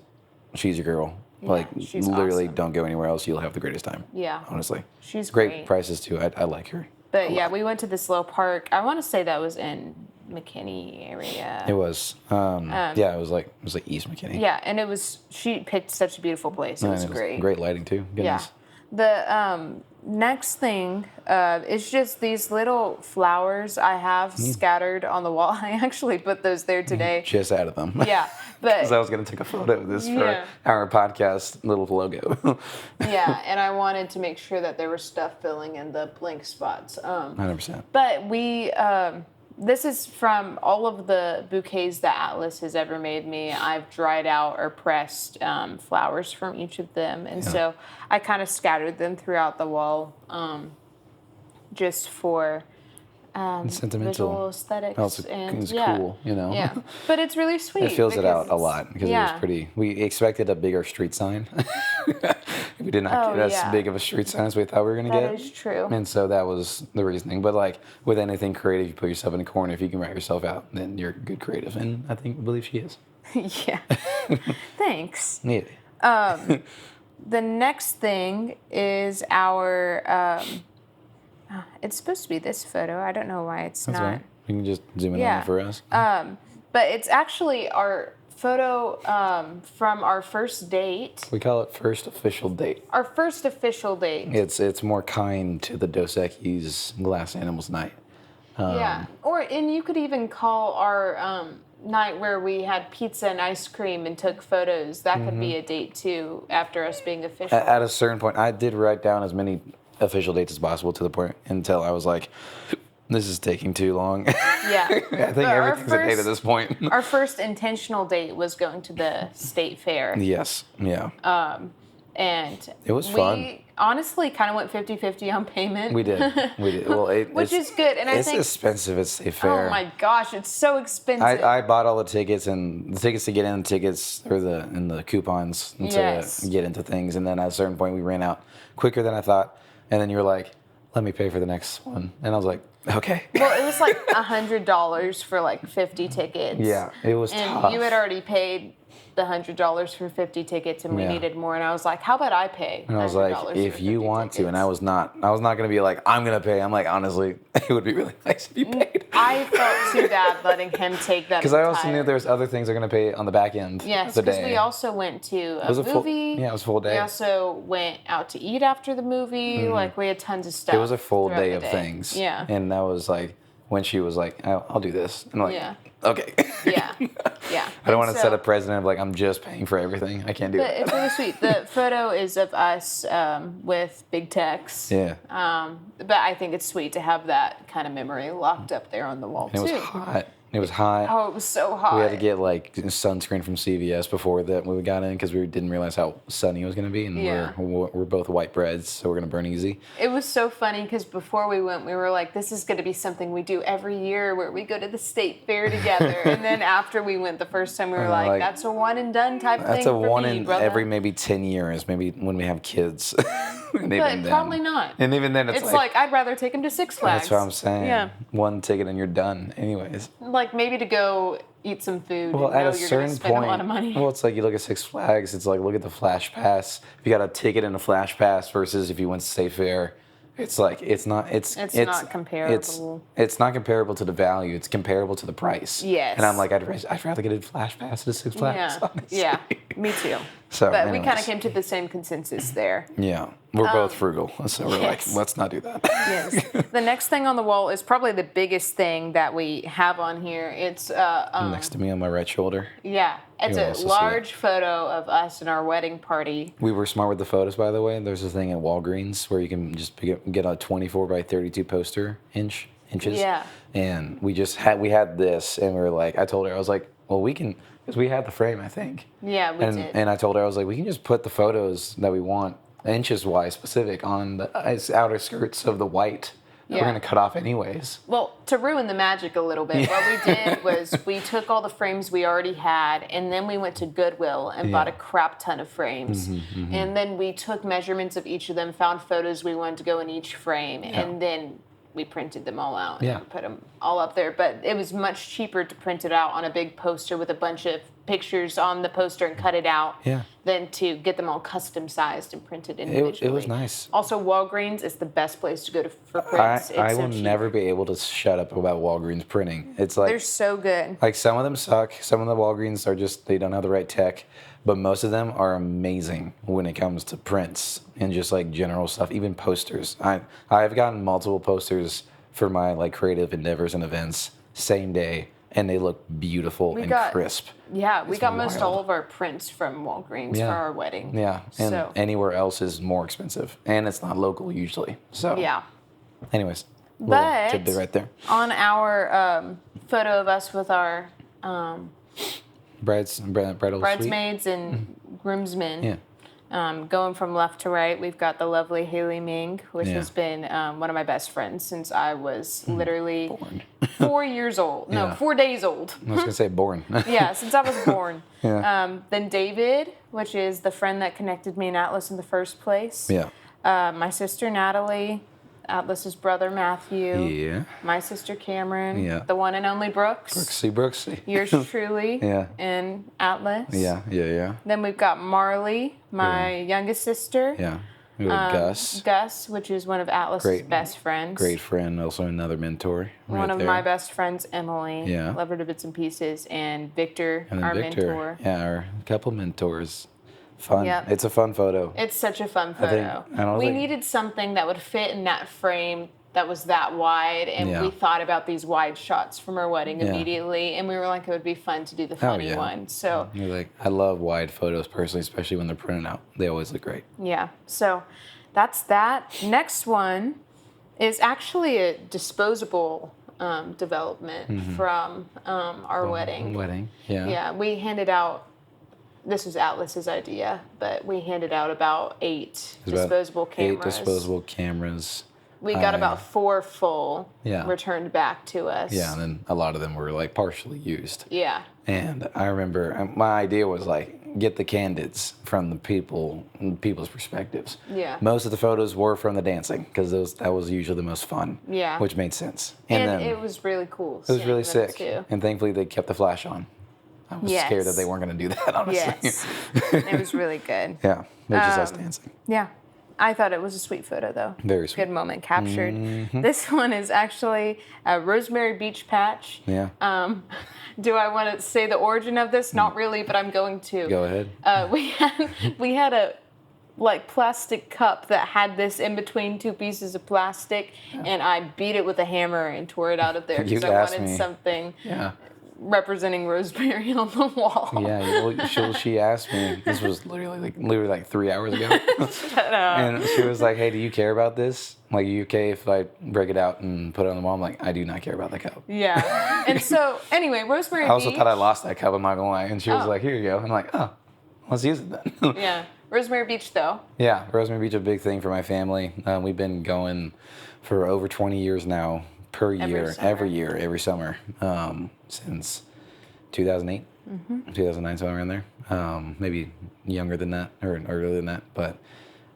she's your girl. Yeah, Like she's literally, awesome. don't go anywhere else. You'll have the greatest time. Yeah. Honestly, She's great great. prices too. I like her. But yeah, we went to this little park. I want to say that was in McKinney area. It was. Yeah, it was like East McKinney. Yeah, and it was. She picked such a beautiful place. It And was great. Great lighting too. Goodness. Yeah. The next thing is just these little flowers I have scattered on the wall. I actually put those there today. Just out of them. Yeah, Because I but was gonna take a photo of this Yeah. for our podcast little logo. yeah, and I wanted to make sure that there was stuff filling in the blank spots. 100%. But we, this is from all of the bouquets that Atlas has ever made me. I've dried out or pressed flowers from each of them. And so I kind of scattered them throughout the wall just for Sentimental. visual aesthetics. Also, and it's yeah, cool, you know. Yeah, but it's really sweet. It fills it because out a lot because it yeah. was pretty. We expected a bigger street sign. We did not Oh, get as yeah. big of a street sign as we thought we were going to That get. is true. And so that was the reasoning. But like with anything creative, you put yourself in a corner. If you can write yourself out, then you're good creative. And I believe she is. Yeah. Thanks. Yeah. The next thing is our. It's supposed to be this photo. I don't know why it's That's not. right. You can just zoom in on Yeah. it for us. But it's actually our photo from our first date. We call it first official date. Our first official date. It's more kind to the Dos Equis Glass Animals night. Yeah. And you could even call our night where we had pizza and ice cream and took photos. That could be a date too after us being official. At a certain point, I did write down as many official dates as possible to the point until I was like, this is taking too long. Yeah. I think everything's a date at this point. Our first intentional date was going to the state fair. Yes. Yeah. And It was we fun. honestly kind of went 50-50 on payment. We did. Well, Which is good. And I it's think, expensive at state fair. oh my gosh, it's so expensive. I bought all the tickets and the tickets to get in, the coupons to Yes. get into things, and then at a certain point we ran out quicker than I thought, and then you were like, "Let me pay for the next one," and I was like, "Okay." Well, it was like $100 for like 50 tickets. Yeah, it was And tough. you had already paid the $100 for 50 tickets, and we Yeah. needed more. And I was like, "How about I pay?" And I was $100 like, for if you 50 want to, and tickets?" I was not gonna be like, I'm gonna pay. I'm like, honestly, it would be really nice if you paid. I felt too bad letting him take that. Because I also knew entire- there was other things they're gonna pay on the back end. Yes, of the because day. we also went to a was a full- movie. yeah, it was a full day. We also went out to eat after the movie. Like we had tons of stuff. It was a full throughout day the of things. Yeah. And that was like when she was like, I'll do this. And I'm like, Yeah. okay. Yeah. Yeah. I don't want to set a precedent of like, I'm just paying for everything. I can't do But that. it's really sweet. The photo is of us with big text. Yeah. But I think it's sweet to have that kind of memory locked up there on the wall And it too. was hot. It was hot. Oh, it was so hot. We had to get like sunscreen from CVS before that when we got in because we didn't realize how sunny it was going to be. And Yeah. we're both white breads, so we're going to burn easy. It was so funny because before we went, we were like, this is going to be something we do every year where we go to the state fair together. And then after we went the first time, we were like, that's a one and done type thing. That's a for one me, in brother. every maybe 10 years, maybe when we have kids. And But even then- probably not. And even then, it's It's like, I'd rather take him to Six Flags. that's what I'm saying. Yeah. One ticket and you're done. Anyways. Like maybe to go eat some food Well, and at know a you're going to certain spend point, a lot of money. well, it's like you look at Six Flags. It's like look at the Flash Pass. If you got a ticket and a Flash Pass versus if you went to State Fair, it's like it's not not comparable. It's not comparable to the value. It's comparable to the price. Yes. And I'm like, I'd rather get a Flash Pass to Six Flags. Yeah, honestly. yeah, me too. So, But we kind anyways. of came to the same consensus there. Yeah, we're both frugal, so we're yes. like, let's not do that. Yes. The next thing on the wall is probably the biggest thing that we have on here. It's Next to me on my right shoulder. yeah, it's You'll a also see large photo of us in our wedding party. We were smart with the photos, by the way. There's a thing at Walgreens where you can just get a 24 by 32 poster inches. Yeah. And we had this, and we were like, I told her, I was like, well, we can, because we had the frame, I think. Yeah, we did. And I told her, I was like, we can just put the photos that we want, inches wise specific, on the outer skirts of the white we're going to cut off anyways. Well, to ruin the magic a little bit, what we did was we took all the frames we already had, and then we went to Goodwill and bought a crap ton of frames. And then we took measurements of each of them, found photos we wanted to go in each frame, and then we printed them all out and put them all up there. But it was much cheaper to print it out on a big poster with a bunch of pictures on the poster and cut it out than to get them all custom sized and printed individually. It was nice. Also, Walgreens is the best place to go to for prints. I will never be able to shut up about Walgreens printing. It's like they're so good. Like some of them suck. Some of the Walgreens are just, they don't have the right tech. But most of them are amazing when it comes to prints and just like general stuff, even posters. I've gotten multiple posters for my like creative endeavors and events same day, and they look beautiful and crisp. Yeah, we got most all of our prints from Walgreens for our wedding. Yeah, and anywhere else is more expensive, and it's not local usually. So anyways, little tidbit right there. On our photo of us with our bridesmaids and groomsmen. Going from left to right, we've got the lovely Haley Ming, which has been one of my best friends since I was literally 4 years old. No, 4 days old. I was going to say born. Yeah, since I was born. Then David, which is the friend that connected me and Atlas in the first place. My sister Natalie. Atlas's brother Matthew, my sister Cameron, the one and only Brooks, Brooksy, yours truly, and Atlas. Then we've got Marley, my youngest sister. We have Gus, which is one of Atlas's best friends. Great friend, also another mentor. One of my best friends, Emily. Love her to bits and pieces, and Victor, our mentor. Our couple mentors. Fun. It's a fun photo. It's such a fun photo. We needed something that would fit in that frame that was that wide, and we thought about these wide shots from our wedding immediately, and we were like, it would be fun to do the funny one. So you're like, I love wide photos personally, especially when they're printed out. They always look great. Yeah. So that's that. Next one is actually a disposable development from our wedding. Yeah. We handed out. This was Atlas's idea, but we handed out about 8 disposable cameras. 8 disposable cameras. We got about 4 full returned back to us. And then a lot of them were like partially used. And I remember my idea was like, get the candids from the people's perspectives. Most of the photos were from the dancing because that was usually the most fun. Which made sense. And then, it was really cool. It was really sick. Too. And thankfully they kept the flash on. I was scared that they weren't going to do that, honestly. It was really good. They're just us dancing. I thought it was a sweet photo, though. Very sweet. Good moment captured. This one is actually a Rosemary Beach patch. Do I want to say the origin of this? Not really, but I'm going to. Go ahead. We had a plastic cup that had this in between 2 pieces of plastic, and I beat it with a hammer and tore it out of there because I wanted something representing Rosemary on the wall. She asked me. This was literally like 3 hours ago. And she was like, "Hey, do you care about this? Like, are you okay if I break it out and put it on the wall?" I'm like, "I do not care about the cup." And so anyway, Rosemary Beach. I also thought I lost that cup. I'm not gonna lie. And she was like, "Here you go." I'm like, "Oh, let's use it then." Rosemary Beach, though. Rosemary Beach is a big thing for my family. We've been going for over 20 years now. Per year, every summer, since 2008, 2009, somewhere around there. Maybe younger than that or earlier than that, but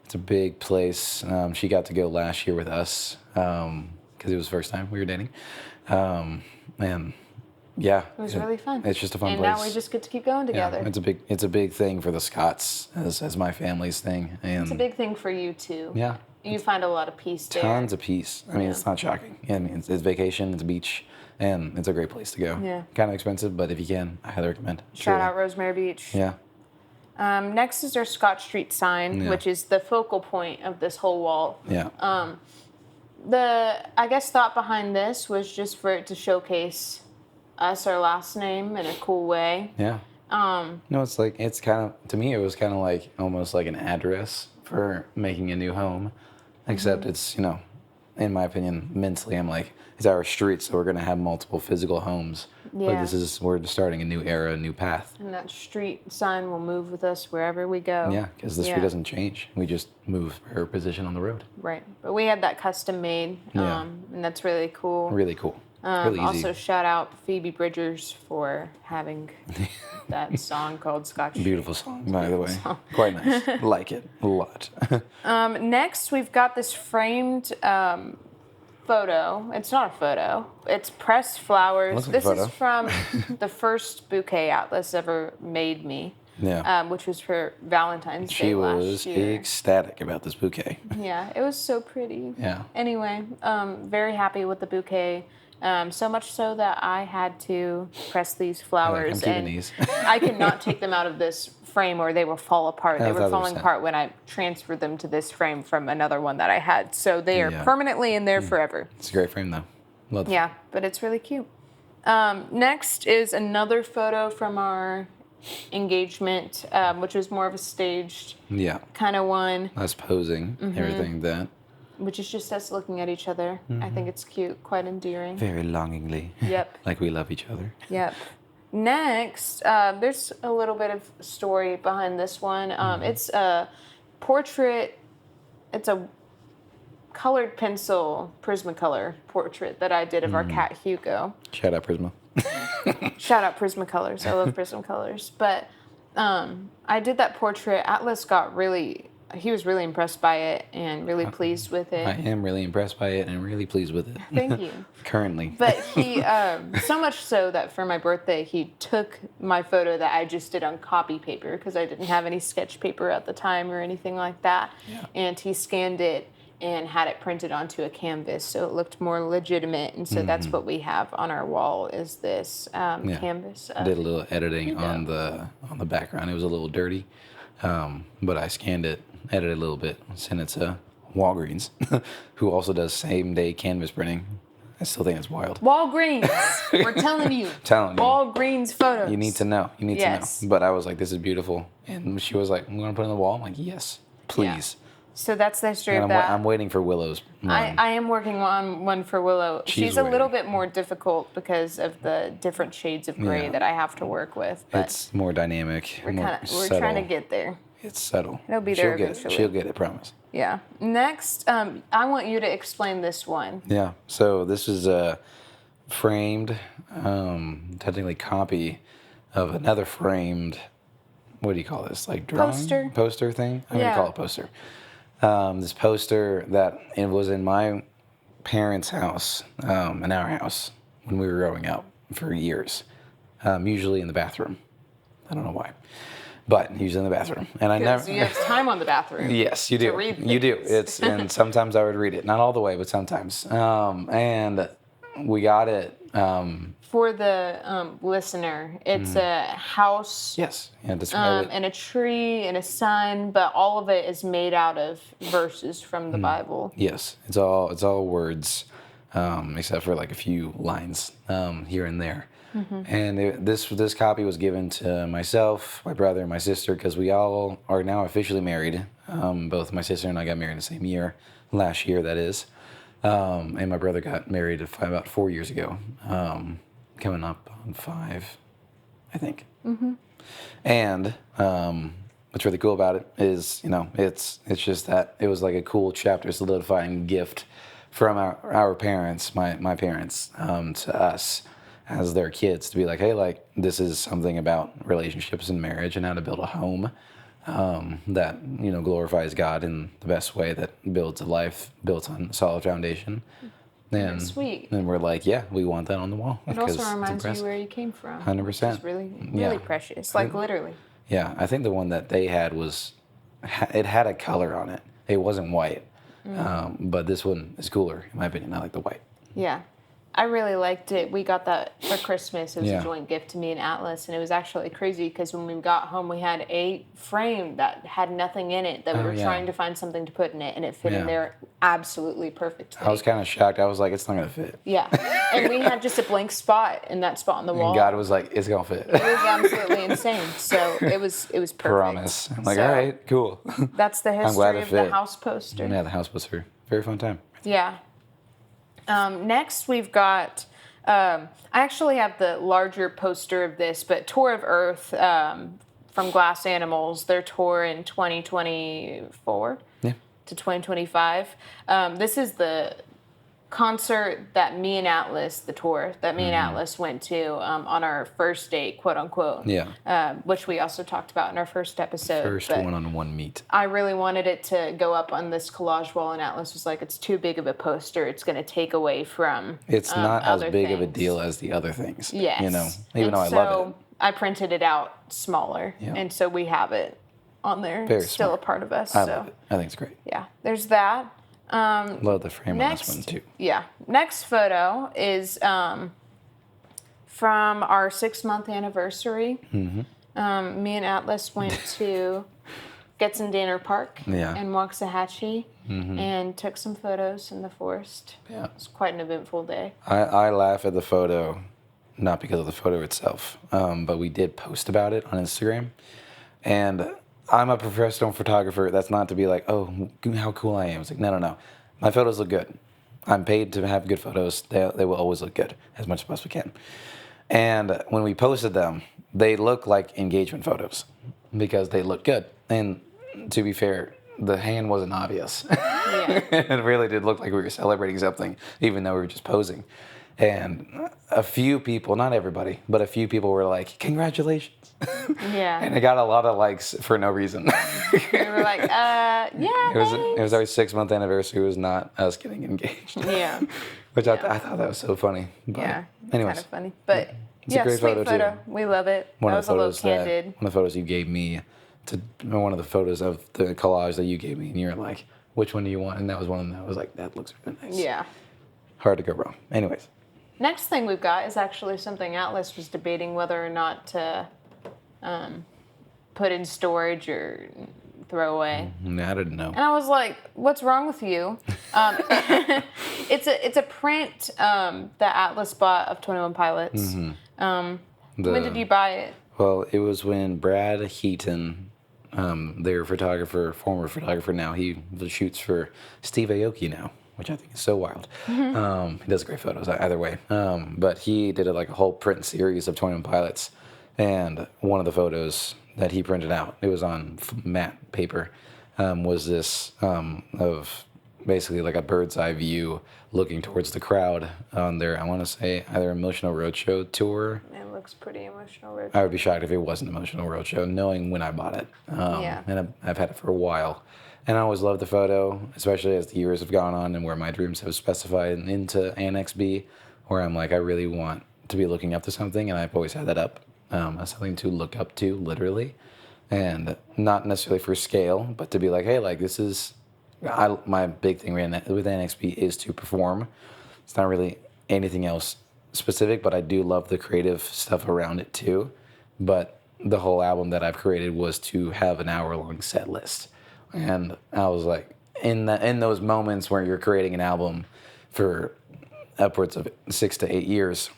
it's a big place. She got to go last year with us because it was the first time we were dating, and it was really fun. It's just a fun place. And now we just get to keep going together. It's a big thing for the Scotts as my family's thing, and it's a big thing for you too. You find a lot of peace there. Tons of peace. I mean, it's not shocking. I mean, it's vacation, it's a beach, and it's a great place to go. Kind of expensive, but if you can, I highly recommend. Shout out Rosemary Beach. Next is our Scott Street sign, which is the focal point of this whole wall. The thought behind this was just for it to showcase us, our last name, in a cool way. It's kind of, to me, it was kind of like almost like an address for making a new home. Except it's, in my opinion, mentally, I'm like, it's our street, so we're going to have multiple physical homes. But we're starting a new era, a new path. And that street sign will move with us wherever we go. Yeah, because the street doesn't change. We just move her position on the road. Right. But we had that custom made, and that's really cool. Really cool. Really easy. Also, shout out Phoebe Bridgers for having that song called Scotch. Beautiful song, by the way. Quite nice. Like it a lot. Next, we've got this framed photo. It's not a photo. It's pressed flowers. Looks like a photo. Is from the first bouquet Atlas ever made me. Yeah. Which was for Valentine's Day last year. She was ecstatic about this bouquet. Yeah, it was so pretty. Yeah. Anyway, very happy with the bouquet. So much so that I had to press these flowers, I'm keeping these. I could not take them out of this frame or they will fall apart. They were falling 1,000%. apart when I transferred them to this frame from another one that I had. So they are permanently in there forever. It's a great frame, though. Love it. Yeah, but it's really cute. Next is another photo from our engagement, which was more of a staged kind of one. Us posing, everything that. Which is just us looking at each other. I think it's cute, quite endearing. Very longingly. Yep. Like we love each other. Yep. Next, there's a little bit of story behind this one. It's a portrait. It's a colored pencil Prismacolor portrait that I did of our cat Hugo. Shout out Prisma. Shout out Prismacolors. I love Prismacolors. But I did that portrait. Atlas he was really impressed by it and really pleased with it. I am really impressed by it and really pleased with it. Thank you. Currently. But he, so much so that for my birthday, he took my photo that I just did on copy paper because I didn't have any sketch paper at the time or anything like that. Yeah. And he scanned it and had it printed onto a canvas so it looked more legitimate. And so that's what we have on our wall is this canvas. I did a little editing on the background. It was a little dirty, but I scanned it, edited a little bit, sent it to Walgreens, who also does same-day canvas printing. I still think it's wild. Walgreens, we're telling you. Walgreens photos. You need to know. You need to know. But I was like, this is beautiful. And she was like, I'm going to put it on the wall. I'm like, yes, please. Yeah. So that's the history And of that. I'm waiting for Willow's. I am working on one for Willow. She's a little bit more difficult because of the different shades of gray that I have to work with. But it's more dynamic. we're trying to get there. It's subtle. It'll be there eventually. She'll get it, promise. Yeah. Next, I want you to explain this one. Yeah. So this is a framed, technically copy of another framed, what do you call this? Like drawing? Poster thing? I'm going to call it poster. This poster that it was in my parents' house, in our house, when we were growing up for years, usually in the bathroom. I don't know why. But usually in the bathroom, and I never. You have time on the bathroom. Yes, you do. To read you do. And sometimes I would read it, not all the way, but sometimes. And we got it. For the listener, it's a house. Yes. Yeah, describe it. And a tree and a sun, but all of it is made out of verses from the Bible. Yes, it's all words, except for like a few lines here and there. And this copy was given to myself, my brother, and my sister because we all are now officially married. Both my sister and I got married in the same year, last year that is. And my brother got married about 4 years ago, coming up on 5, I think. And what's really cool about it is, it's just that it was like a cool chapter solidifying gift from our parents, my parents, to us as their kids to be like, hey, like this is something about relationships and marriage and how to build a home that glorifies God in the best way, that builds a life built on a solid foundation. And sweet. And we're like, yeah, we want that on the wall. It also reminds you where you came from. 100%. It's really precious, like literally. Yeah, I think the one that they had it had a color on it. It wasn't white, but this one is cooler in my opinion. I like the white. Yeah. I really liked it. We got that for Christmas. It was a joint gift to me and Atlas, and it was actually crazy because when we got home, we had a frame that had nothing in it that we were trying to find something to put in it, and it fit in there absolutely perfectly. I was kind of shocked. I was like, it's not going to fit. Yeah. And we had just a blank spot in that spot on the wall. And God was like, it's going to fit. It was absolutely insane. So it was perfect. Promise. I'm like, all right, cool. That's the history of the house poster. Yeah, the house poster. Very fun time. Yeah. Next, we've got I actually have the larger poster of this, but Tour of Earth from Glass Animals, their tour in 2024 Yeah. to 2025. This is the concert that me and Atlas, the tour that me and Atlas went to on our first date, quote unquote. Yeah. Which we also talked about in our first episode. First but one-on-one meet. I really wanted it to go up on this collage wall, and Atlas was like, "It's too big of a poster. It's going to take away from." It's not as other big of a things." deal as the other things. Yes. You know, even And though I love it. I printed it out smaller, Yeah. and so we have it on there. Very It's still smart. a part of us. I so love it. I think it's great. yeah, there's that. Love the frame on this one Next, too. yeah. Next photo is from our 6-month anniversary. Mm-hmm. Me and Atlas went to Getzendaner Park Yeah. in Waxahachie and took some photos in the forest. Yeah. It was quite an eventful day. I laugh at the photo, not because of the photo itself, but we did post about it on Instagram. And I'm a professional photographer. That's not to be like, oh, how cool I am. It's like, no. My photos look good. I'm paid to have good photos. They will always look good as much as possibly can. And when we posted them, they look like engagement photos because they look good. And to be fair, the hand wasn't obvious. Yeah. It really did look like we were celebrating something, even though we were just posing. And a few people, not everybody, but a few people were like, congratulations. Yeah. And it got a lot of likes for no reason. We were like, yeah, It was our 6-month anniversary. It was not us getting engaged. Yeah. Which I thought that was so funny. But Yeah. anyways, Kind of funny. But It's a yeah, great sweet photo, photo. too. We love it. one that of was the a little photos candid. one of the photos you gave me one of the photos of the collage that you gave me, and you're like, which one do you want? And that was one of them that was like, that looks really nice. Yeah. Hard to go wrong. Anyways. Next thing we've got is actually something Atlas was debating whether or not to put in storage or throw away. I didn't know. And I was like, "What's wrong with you?" It's a print that Atlas bought of 21 Pilots. When did you buy it? Well, it was when Brad Heaton, their photographer, former photographer now, he shoots for Steve Aoki now, which I think is so wild. He does great photos either way. But he did like a whole print series of 21 Pilots. And one of the photos that he printed out, it was on matte paper, was this of basically like a bird's eye view looking towards the crowd on their, I want to say, either Emotional Roadshow tour. It looks pretty emotional. Road. I would be shocked if it wasn't Emotional Roadshow, knowing when I bought it. Yeah. And I've had it for a while. And I always loved the photo, especially as the years have gone on and where my dreams have specified into Annex B, where I'm like, I really want to be looking up to something, and I've always had that up as something to look up to, literally. And not necessarily for scale, but to be like, hey, like this is, my big thing with Annex B is to perform. It's not really anything else specific, but I do love the creative stuff around it too. But the whole album that I've created was to have an hour-long set list. And I was like, in those moments where you're creating an album for upwards of 6 to 8 years,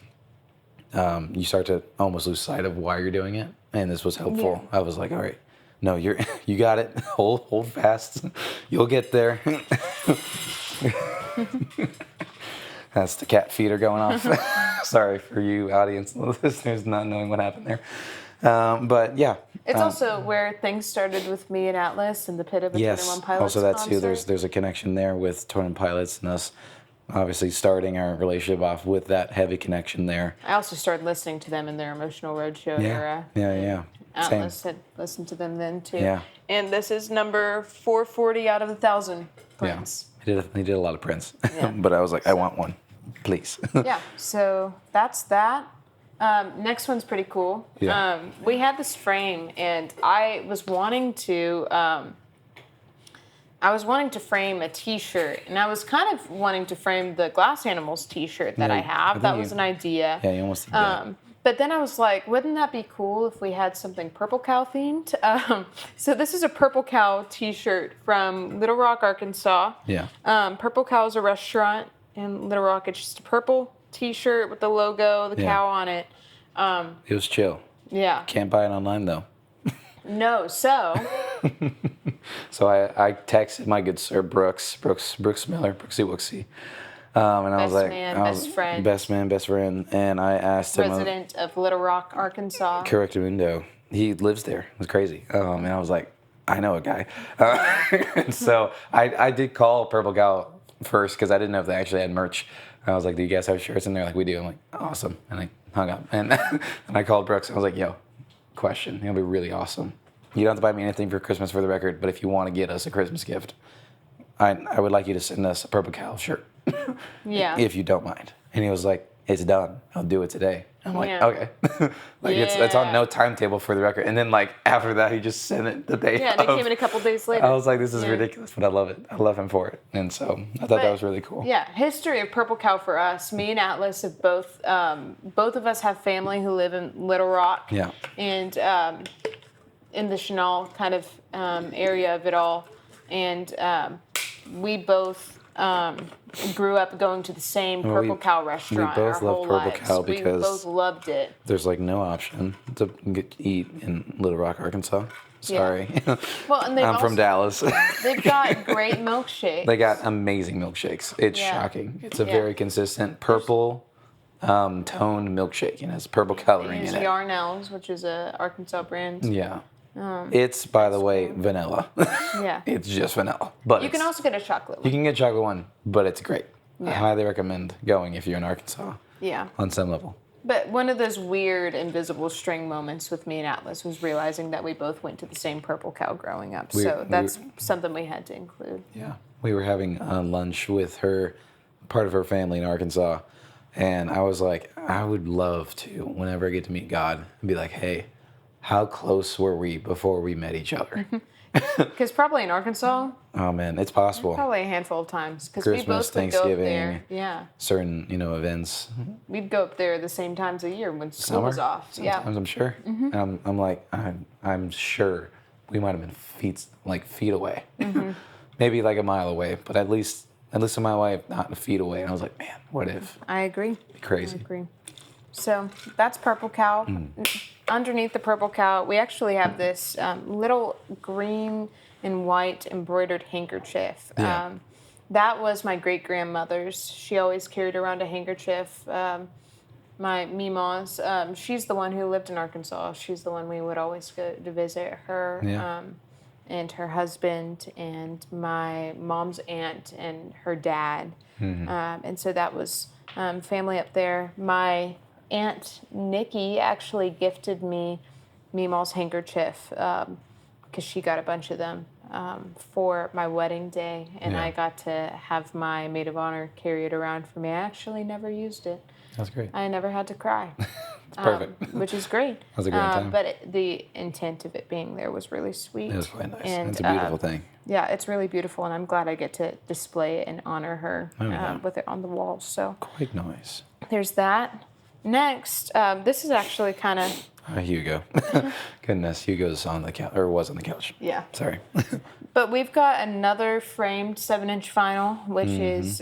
you start to almost lose sight of why you're doing it. And this was helpful. Yeah. I was like, all right, no, you got it. Hold fast. You'll get there. That's the cat feeder going off. Sorry for you audience listeners not knowing what happened there. But yeah. It's also where things started with me and Atlas and the Pit of a 21 Pilots also that too. concert. There's a connection there with 21 Pilots and us obviously starting our relationship off with that heavy connection there. I also started listening to them in their Emotional Roadshow era. Yeah. Atlas Same. had listened to them then too. Yeah. And this is number 440 out of 1,000 prints. Yeah. He did a lot of prints. Yeah. But I was like, I want one, please. Yeah, so that's that. Next one's pretty cool. Yeah. We had this frame, and I was wanting to frame a T-shirt, and I was kind of wanting to frame the Glass Animals T-shirt that Yeah, I I have. think That was an idea. Yeah, you almost did that. But then I was like, wouldn't that be cool if we had something Purple Cow themed? So this is a Purple Cow T-shirt from Little Rock, Arkansas. Yeah. Purple Cow is a restaurant in Little Rock. It's just a purple T-shirt with the logo, the Yeah. cow on it. It was chill. Yeah. Can't buy it online though. No, so So I texted my good sir Brooks Miller, Brooksy Wooksy, And I was like, best friend. Best man, best friend. And I asked him. Resident of Little Rock, Arkansas. Correctamundo. He lives there. It was crazy. And I was like, I know a guy. And so I did call Purple Cow first because I didn't know if they actually had merch. I was like, do you guys have shirts? And they're like, we do. I'm like, awesome. And I hung up. And and I called Brooks. And I was like, yo, question. It'll be really awesome. You don't have to buy me anything for Christmas for the record, but if you want to get us a Christmas gift, I would like you to send us a Purple Cow shirt. Yeah. If you don't mind. And he was like, it's done. I'll do it today. I'm like, Yeah. okay. Like it's on no timetable for the record. And then like after that, he just sent it the day. Yeah, they came in a couple days later. I was like, this is ridiculous, but I love it. I love him for it. And so I thought that was really cool. Yeah, history of Purple Cow for us. Me and Atlas have both of us have family who live in Little Rock. Yeah. And in the Chenal kind of area of it all. And we both grew up going to the same Purple Cow restaurant we both our love whole Purple lives. Cow We because both loved it. There's like no option to eat in Little Rock, Arkansas. Sorry. Well, and I'm from Dallas. They've got great milkshakes. They got amazing milkshakes. It's shocking. It's a very consistent purple toned milkshake, and it has purple coloring in it. Yarnell's, which is a Arkansas brand. Yeah. It's, by the way, vanilla. Yeah. It's just vanilla. But You can also get a chocolate one. You can get chocolate one, but it's great. I Yeah. highly recommend going if you're in Arkansas Yeah. on some level. But one of those weird invisible string moments with me and Atlas was realizing that we both went to the same Purple Cow growing up. So that's something we had to include. Yeah. We were having lunch with her, part of her family in Arkansas. And I was like, I would love to, whenever I get to meet God, be like, hey, how close were we before we met each other? Because probably in Arkansas, Oh, man, it's possible. probably a handful of times. Because we Christmas, both would go up there. Thanksgiving. Yeah. Certain, events. We'd go up there the same times a year when school Summer? was off. Sometimes I'm sure. And I'm like, I'm sure we might have been feet away. Maybe like a mile away, but at least a mile away, if not feet away. And I was like, man, what if? I agree. It'd be crazy. I agree. So that's Purple Cow. Underneath the Purple Cow, we actually have this little green and white embroidered handkerchief. Yeah. That was my great grandmother's. She always carried around a handkerchief. My Memaw's, she's the one who lived in Arkansas. She's the one we would always go to visit her. Yeah. And her husband and my mom's aunt and her dad. And so that was family up there. My Aunt Nikki actually gifted me Memaw's handkerchief because she got a bunch of them for my wedding day, and I got to have my maid of honor carry it around for me. I actually never used it. That's great. I never had to cry. It's perfect. Which is great. That was a great time. But the intent of it being there was really sweet. It was quite nice. And, It's a beautiful thing. Yeah, it's really beautiful, and I'm glad I get to display it and honor her yeah. with it on the wall. So Quite nice. there's that. Next, this is actually kind of... Hugo. Goodness, Hugo's on the couch, or was on the couch. Yeah. Sorry. But we've got another framed 7-inch vinyl, which is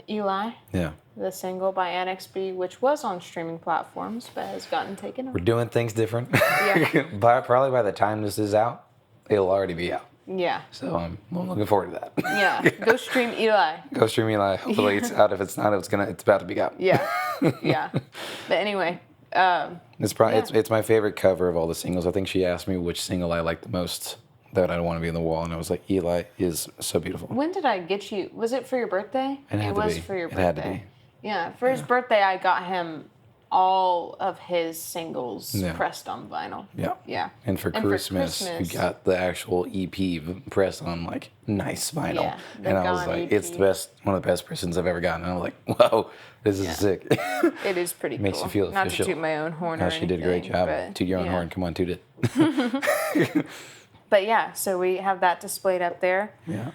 Eli, Yeah. the single by Annex B, which was on streaming platforms, but has gotten taken off. We're doing things different. Yeah. Probably by the time this is out, it'll already be out. Yeah. So I'm looking forward to that. Yeah. Go stream Eli. Go stream Eli. Hopefully it's out. If it's not, it's about to be out. Yeah. Yeah. But anyway, It's probably it's my favorite cover of all the singles. I think she asked me which single I liked the most that I want to be on the wall, and I was like, Eli is so beautiful. when did I get you? Was it for your birthday? It had to was be. for your It birthday. had to be. Yeah. For his birthday, I got him all of his singles pressed on vinyl. Yeah. Yeah. And for Christmas, we got the actual EP pressed on like nice vinyl. Yeah, the and I was Gone like, EP. it's the best, one of the best presents I've ever gotten. And I was like, whoa, this is sick. It is pretty Makes cool. you feel Not official. to toot my own horn No, or she did a great anything, job. but, Toot your own yeah. horn. Come on, toot it. But yeah, so we have that displayed up there. Yeah.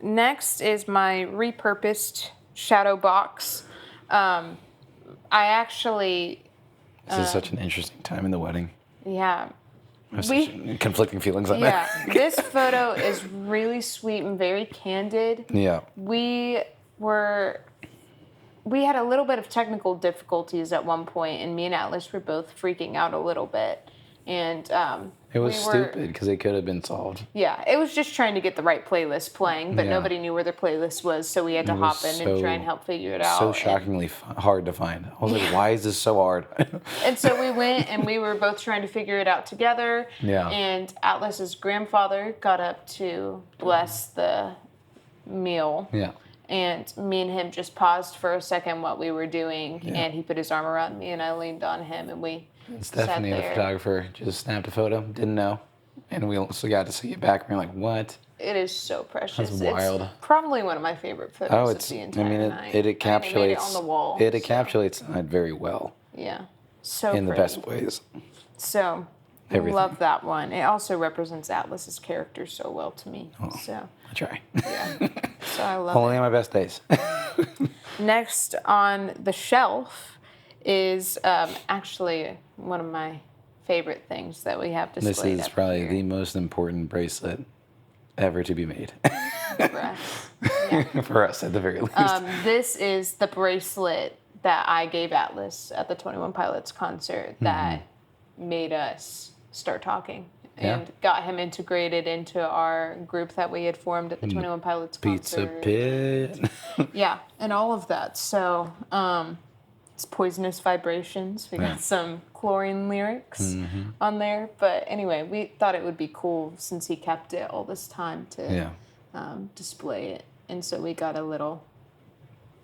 Next is my repurposed shadow box. I actually, This is such an interesting time in the wedding. yeah. I have such conflicting feelings on Yeah, that. this photo is really sweet and very candid. Yeah. We had a little bit of technical difficulties at one point, and me and Atlas were both freaking out a little bit. And It It was stupid because it could have been solved. Yeah, it was just trying to get the right playlist playing, but Yeah. nobody knew where the playlist was, so we had to hop in and try and help figure it out. So shockingly hard to find. I was like, why is this so hard? And so we went and we were both trying to figure it out together. Yeah. And Atlas's grandfather got up to bless the meal. Yeah. And me and him just paused for a second what we were doing, and he put his arm around me, and I leaned on him, and we Stephanie, sat the there. photographer, just snapped a photo. Didn't know, and we also got to see it back. And we're like, what? It is so precious. That's wild. It's probably one of my favorite photos Oh, of it's. the I entire mean, night. it I made encapsulates. it on the wall. It encapsulates it very well Yeah, so in the pretty. best ways. So I Everything. love that one. It also represents Atlas's character so well to me. Oh. So I try. yeah, so I love Only on my best days. it. Next on the shelf is actually one of my favorite things that we have displayed. This is up probably here the most important bracelet ever to be made. for us. Yeah. For us, at the very least. This is the bracelet that I gave Atlas at the 21 Pilots concert that made us start talking and Yeah. got him integrated into our group that we had formed at the 21 Pilots Pizza concert. pit. Yeah, and all of that. So it's Poisonous Vibrations. We got some chlorine lyrics on there. But anyway, we thought it would be cool since he kept it all this time to Yeah. display it. And so we got a little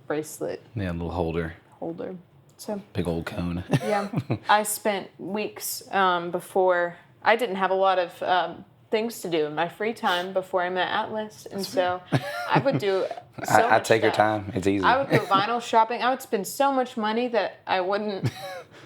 bracelet Yeah, a little holder. So Big old cone. yeah, I spent weeks before. I didn't have a lot of things to do in my free time before I met Atlas, and so I would do so much I'd take your stuff. time. It's easy. I would go vinyl shopping. I would spend so much money that I wouldn't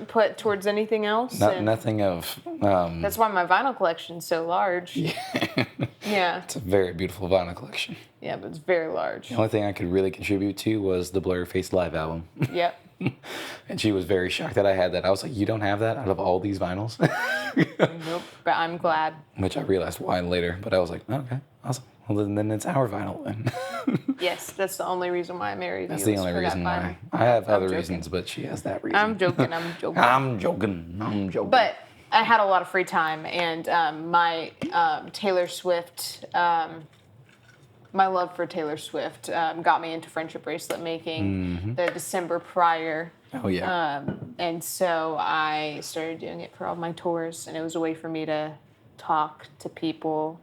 put towards anything else. and Nothing of. that's why my vinyl collection's so large. Yeah, It's a very beautiful vinyl collection. yeah, but it's very large. The only thing I could really contribute to was the Blurface live album. Yep. And she was very shocked that I had that. I was like, you don't have that out of all these vinyls? Nope. But I'm glad. Which I realized why later. But I was like, oh, okay, awesome. Well, then it's our vinyl then. Yes, that's the only reason why I married That's you. the was only for that reason vinyl. why. I have other joking. reasons, but she has that reason. I'm joking. I'm joking. I'm joking. But I had a lot of free time, and my Taylor Swift, my love for Taylor Swift got me into friendship bracelet making the December prior. Oh, yeah. And so I started doing it for all my tours, and it was a way for me to talk to people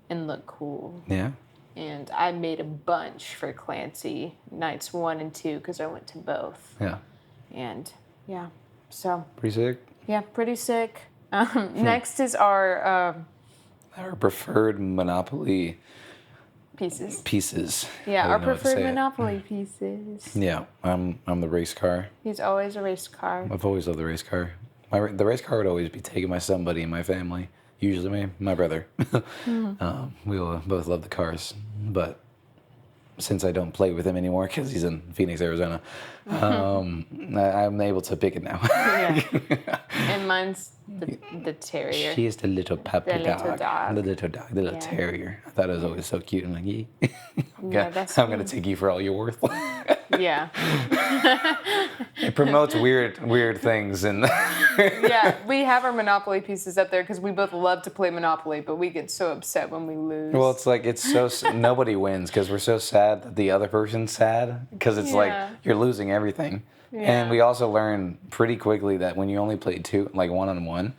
and look cool. Yeah. And I made a bunch for Clancy nights 1 and 2 because I went to both. Yeah. And yeah, so Pretty sick. yeah, pretty sick. Next is our Our preferred Monopoly pieces. pieces. Yeah, I our don't know how to preferred say it. Monopoly pieces. Yeah, I'm the race car. He's always a race car. I've always loved the race car. The race car would always be taken by somebody in my family. Usually my brother. We will both love the cars, but since I don't play with him anymore because he's in Phoenix, Arizona, I'm able to pick it now. Yeah. And mine's the terrier. She is the little puppy The little dog. The little dog, the little Yeah. terrier. I thought it was always so cute. I'm like, yeah. Yeah, that's I'm gonna take you for all you're worth. Yeah. It promotes weird things, and Yeah, we have our Monopoly pieces up there because we both love to play Monopoly, but we get so upset when we lose. well, it's like it's so nobody wins because we're so sad that the other person's sad because it's like Yeah. you're losing everything. Yeah. And we also learn pretty quickly that when you only play two, like one-on-one,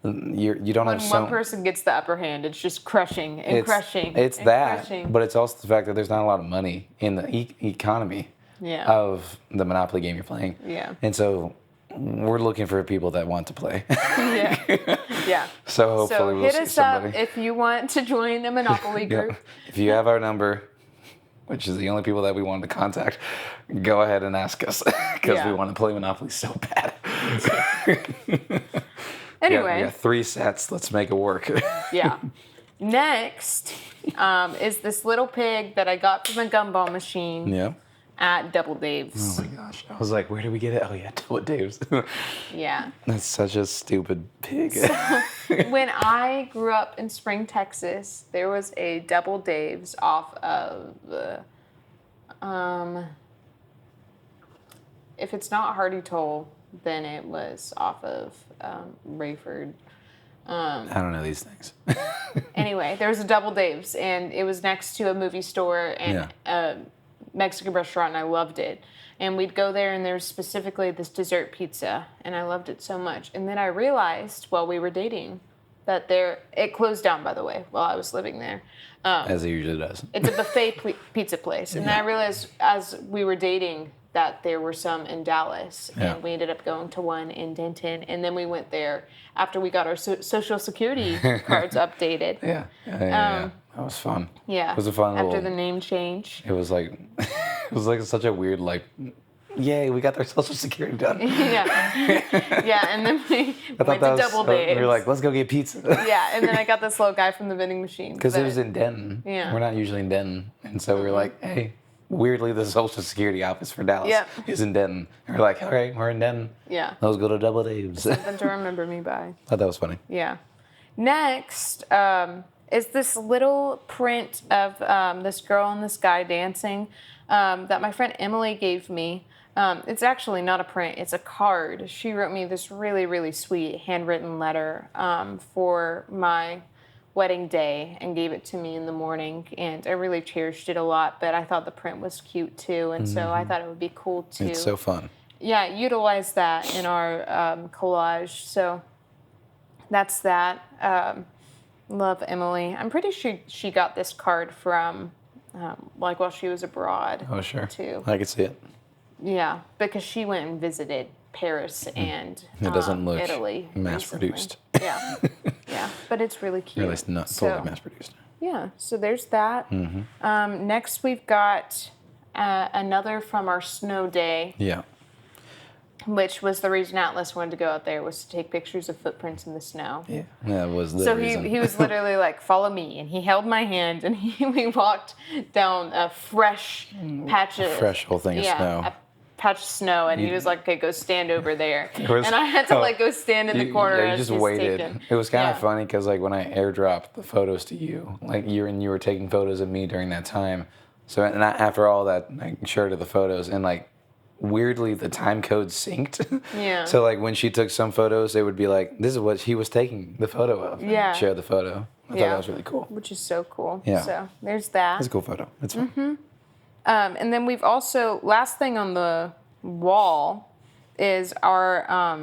you don't when have so. one person gets the upper hand, it's just crushing and crushing. It's and that, crushing. but it's also the fact that there's not a lot of money in the economy Yeah. of the Monopoly game you're playing. Yeah. And so we're looking for people that want to play. Yeah. Yeah. So hopefully So we'll hit see us somebody. up if you want to join a Monopoly Yeah. group. If you have our number, which is the only people that we wanted to contact, go ahead and ask us because Yeah. we want to play Monopoly so bad. Anyway. we got 3 sets. Let's make it work. Yeah. Next is this little pig that I got from a gumball machine Yeah. at Double Dave's. Oh my gosh. I was like, where did we get it? Oh yeah, Double Dave's. Yeah. That's such a stupid pig. When I grew up in Spring, Texas, there was a Double Dave's off of if it's not Hardy Toll, then it was off of Rayford. I don't know these things. Anyway, there was a Double Dave's, and it was next to a movie store and a Mexican restaurant, and I loved it. And we'd go there, and there was specifically this dessert pizza, and I loved it so much. And then I realized while we were dating that it closed down, by the way, while I was living there. As it usually does. It's a buffet pizza place. And then I realized as we were dating that there were some in Dallas, and we ended up going to one in Denton, and then we went there after we got our social security cards updated. Yeah. That was fun. Yeah. It was a fun after little... the name change. It was like such a weird, like, yay, we got our social security done. Yeah, and then we went to Double Dave's. We were like, let's go get pizza. Yeah, and then I got this little guy from the vending machine. Because it was in Denton. Yeah. We're not usually in Denton. And so we were like, hey, weirdly, the social security office for Dallas is in Denton. And we're like, all right, we're in Denton. Yeah. Let's go to Double Dave's. Something to remember me by. Thought that was funny. Yeah. Next is this little print of this girl and this guy dancing that my friend Emily gave me. It's actually not a print, it's a card. She wrote me this really, really sweet handwritten letter for my wedding day and gave it to me in the morning, and I really cherished it a lot, but I thought the print was cute too, and so I thought it would be cool to... It's so fun. Yeah, utilize that in our collage, so that's that. Love Emily. I'm pretty sure she got this card from, while she was abroad. Oh, sure. Too. I could see it. Yeah, because she went and visited Paris and it doesn't look Italy. mass-produced. Yeah, but it's really cute. Or at least not totally mass-produced. Yeah, so there's that. Next we've got another from our snow day. Yeah. Which was the reason Atlas wanted to go out there, was to take pictures of footprints in the snow. Yeah, that was the reason. So he was literally like, follow me. And he held my hand, and we walked down a fresh patch of... Fresh whole thing of snow. A patch of snow, and he was like, okay, go stand over there. And I had to go stand in the corner. Yeah, you just waited. It was kind of funny because when I airdropped the photos to you, you were taking photos of me during that time. So after all that, I shared the photos, and weirdly the time code synced. Yeah. So when she took some photos, they would be like, this is what he was taking the photo of. Yeah. Share the photo. I thought that was really cool. Which is so cool. Yeah. So there's that. It's a cool photo. It's fun. And then we've also, last thing on the wall is our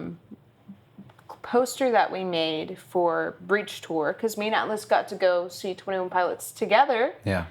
poster that we made for Breach Tour, because me and Atlas got to go see 21 Pilots together. Yeah.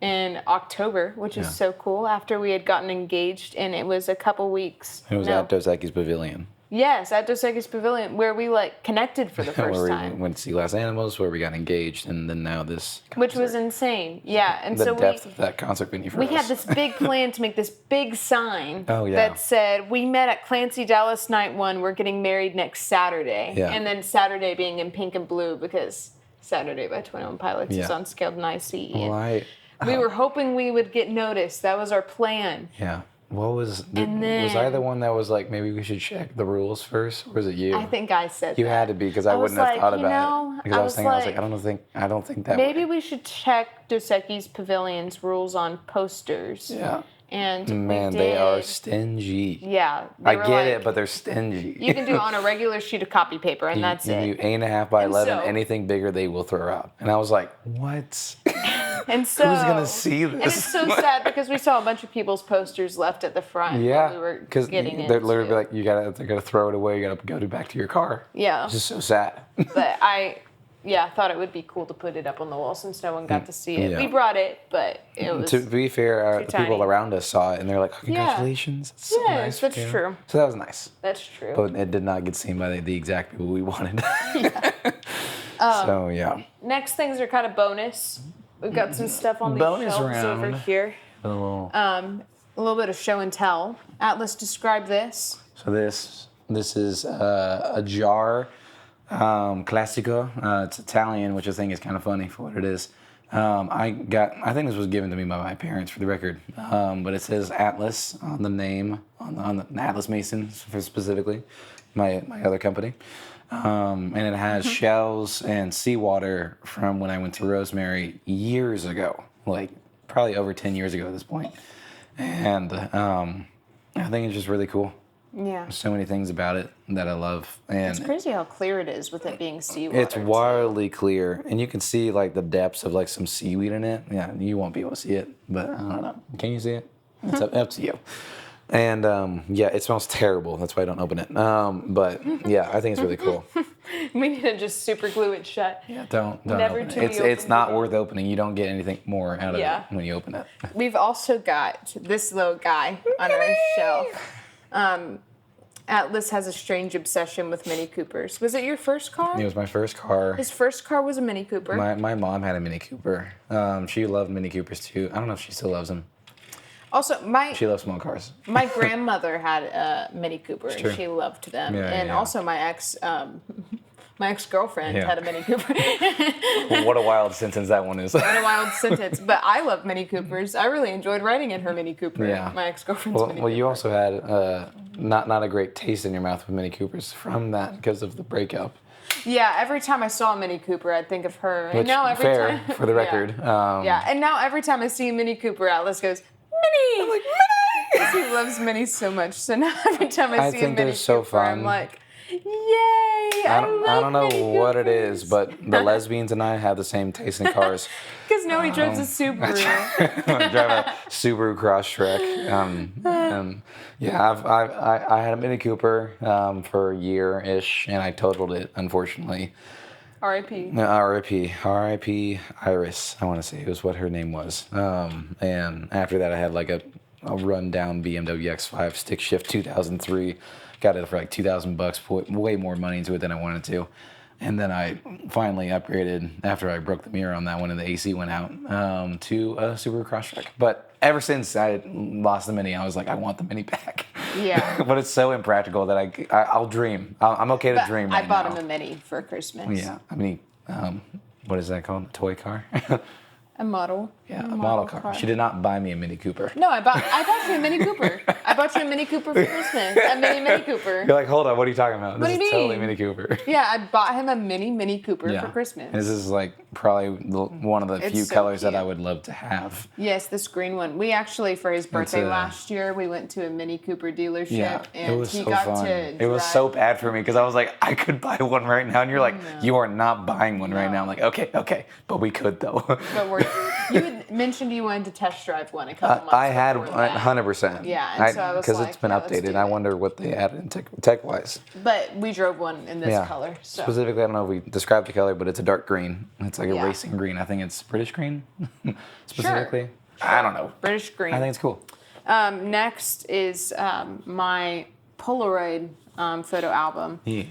In October, which is so cool, after we had gotten engaged, and it was a couple weeks. It was at Dos Equis Pavilion. Yes, at Dos Equis Pavilion, where we connected for the first time. Where we went to see Glass Animals, where we got engaged, and then now this concert. Which was insane, yeah. And the depth of that concert venue for us. We had this big plan to make this big sign that said, we met at Clancy Dallas Night 1, we're getting married next Saturday. Yeah. And then Saturday being in pink and blue, because Saturday by 21 Pilots is on Scaled and ICE. We were hoping we would get noticed. That was our plan. Yeah. What was... was I the one that was like, maybe we should check the rules first? Or was it you? I think I said you that. had to be, because I wouldn't have thought about it. Because I was thinking, I don't think that maybe we should check Dos Equis Pavilion's rules on posters. Yeah. And man, they are stingy. Yeah. I get it, but they're stingy. You can do it on a regular sheet of copy paper, and that's it. You 8.5 by 11, anything bigger they will throw out. And I was like, what? And so who's gonna see this? And it's so sad because we saw a bunch of people's posters left at the front. Yeah, we were getting they're literally like, they're gonna throw it away. You gotta go back to your car. Yeah, it's just so sad. But I thought it would be cool to put it up on the wall since no one got to see it. Yeah. We brought it, but it was. To be fair, the people around us saw it and they're like, oh, congratulations. It's so nice. That's true. So that was nice. That's true. But it did not get seen by the exact people we wanted. So yeah. Next things are kind of bonus. We've got some stuff on these shelves over here. A little bit of show and tell. Atlas, describe this. So this is a jar, Classico. It's Italian, which I think is kind of funny for what it is. I think this was given to me by my parents, for the record. But it says Atlas on the name, on the Atlas Mason specifically, my other company. And it has shells and seawater from when I went to Rosemary years ago, probably over 10 years ago at this point. And I think it's just really cool. Yeah. So many things about it that I love. And It's crazy how clear it is with it being seawater. it's wildly clear. And you can see like the depths of like some seaweed in it. Yeah, you won't be able to see it, but I don't know. Can you see it? It's up to you. And yeah, it smells terrible. That's why I don't open it. But yeah, I think it's really cool. We need to just super glue it shut. Yeah, don't Never open to it. be It's opened not again. worth opening. You don't get anything more out of Yeah. it when you open it. We've also got this little guy on our shelf. Atlas has a strange obsession with Mini Coopers. Was it your first car? It was my first car. His first car was a Mini Cooper. My mom had a Mini Cooper. She loved Mini Coopers too. I don't know if she still loves them. Also, She loves small cars. my grandmother had a Mini Cooper, and true. she loved them. Yeah, and yeah. also my ex-girlfriend Yeah. had a Mini Cooper. Well, what a wild sentence that one is. What a wild sentence. But I love Mini Coopers. I really enjoyed riding in her Mini Cooper. Yeah. My ex-girlfriend's Mini Well, Cooper. you also had not a great taste in your mouth with Mini Coopers from that because of the breakup. Yeah, every time I saw a Mini Cooper, I'd think of her. And Which, now every fair, time, for the Yeah. record. Yeah, and now every time I see a Mini Cooper, Atlas goes, Mini! I'm like, Mini! Because he loves Mini so much. So now every time I see a think Mini they're so Cooper, I'm fun. like, yay! I don't know Mini what it is, Coopers. but the lesbians and I have the same taste in cars. Because nobody drives a Subaru. I drive a Subaru Crosstrek. Yeah, I had a Mini Cooper for a year-ish, and I totaled it, unfortunately. R.I.P. R.I.P. Iris, I want to say it was what her name was. And after that, I had like a rundown BMW X5 stick shift 2003. Got it for like $2,000, put way more money into it than I wanted to. And then I finally upgraded after I broke the mirror on that one and the AC went out to a Subaru Crosstrek. But ever since I lost the Mini, I was like, I want the Mini back. Yeah. But it's so impractical that I'll dream. I'm okay to But dream I right bought now. him a Mini for Christmas. Yeah, I mean, what is that called? A toy car? A model. Yeah, a model car. She did not buy me a Mini Cooper. No, I bought you a Mini Cooper. I bought you a Mini Cooper for Christmas. A Mini Cooper. You're like, hold on, what are you talking about? What This do is you totally mean? Mini Cooper. Yeah, I bought him a Mini Cooper Yeah. for Christmas. And this is like probably one of the It's few so colors that cute. I would love to have. Yes, this green one. We actually, for his birthday a- last year, we went to a Mini Cooper dealership, Yeah, and it was he so got fun. to It was drive- so bad for me because I was like, I could buy one right now, and you're like, you are not buying one right now. I'm like, okay, but we could though. But you had mentioned you wanted to test drive one a couple months I had before that. 100%. Yeah, and so I was because like, it's been yeah, let's updated. do I it. wonder what they added in tech wise. But we drove one in this Yeah. color. So Specifically, I don't know if we described the color, but it's a dark green. It's like a Yeah. racing green. I think it's British green, specifically. I don't know. British green. I think it's cool. Next is my Polaroid photo album. Yeah.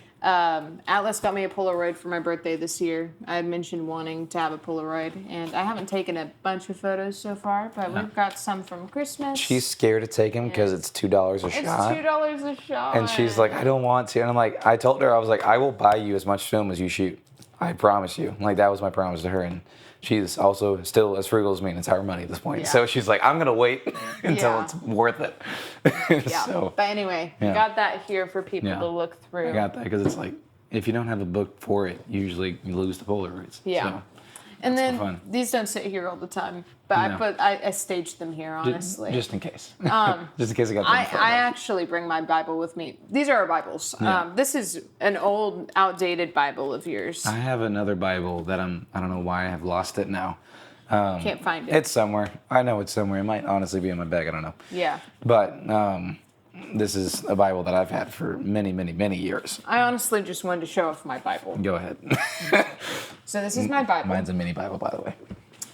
Atlas got me a Polaroid for my birthday this year. I had mentioned wanting to have a Polaroid, and I haven't taken a bunch of photos so far, but we've got some from Christmas. She's scared to take him because it's $2 a it's shot. $2 a shot. And she's like, I don't want to. And I'm like, I told her, I was like, I will buy you as much film as you shoot. I promise you. Like, that was my promise to her. And she's also still as frugal as me, and it's our money at this point. Yeah. So she's like, I'm going to wait until Yeah. it's worth it. Yeah. So But anyway, Yeah. got that here for people Yeah. to look through. I got that because it's like, if you don't have a book for it, usually you lose the Polaroids. Yeah. So, And then fun. these don't sit here all the time, but No. I staged them here, honestly. just in case. Just in case I got them I photos. actually bring my Bible with me. These are our Bibles. Yeah. This is an old, outdated Bible of yours. I have another Bible that I don't know why I have lost it now. Can't find it. It's somewhere. I know it's somewhere. It might honestly be in my bag. I don't know. Yeah. But this is a Bible that I've had for many, many, many years. I honestly just wanted to show off my Bible. Go ahead. So this is my Bible. Mine's a mini Bible, by the way.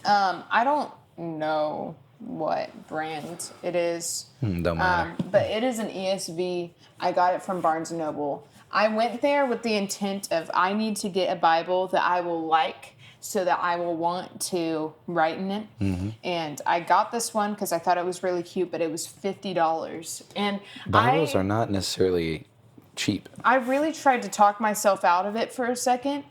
I don't know what brand it is. Don't matter. But it is an ESV. I got it from Barnes & Noble. I went there with the intent of I need to get a Bible that I will like so that I will want to write in it. Mm-hmm. And I got this one because I thought it was really cute, but it was $50. And Bibles are not necessarily cheap. I really tried to talk myself out of it for a second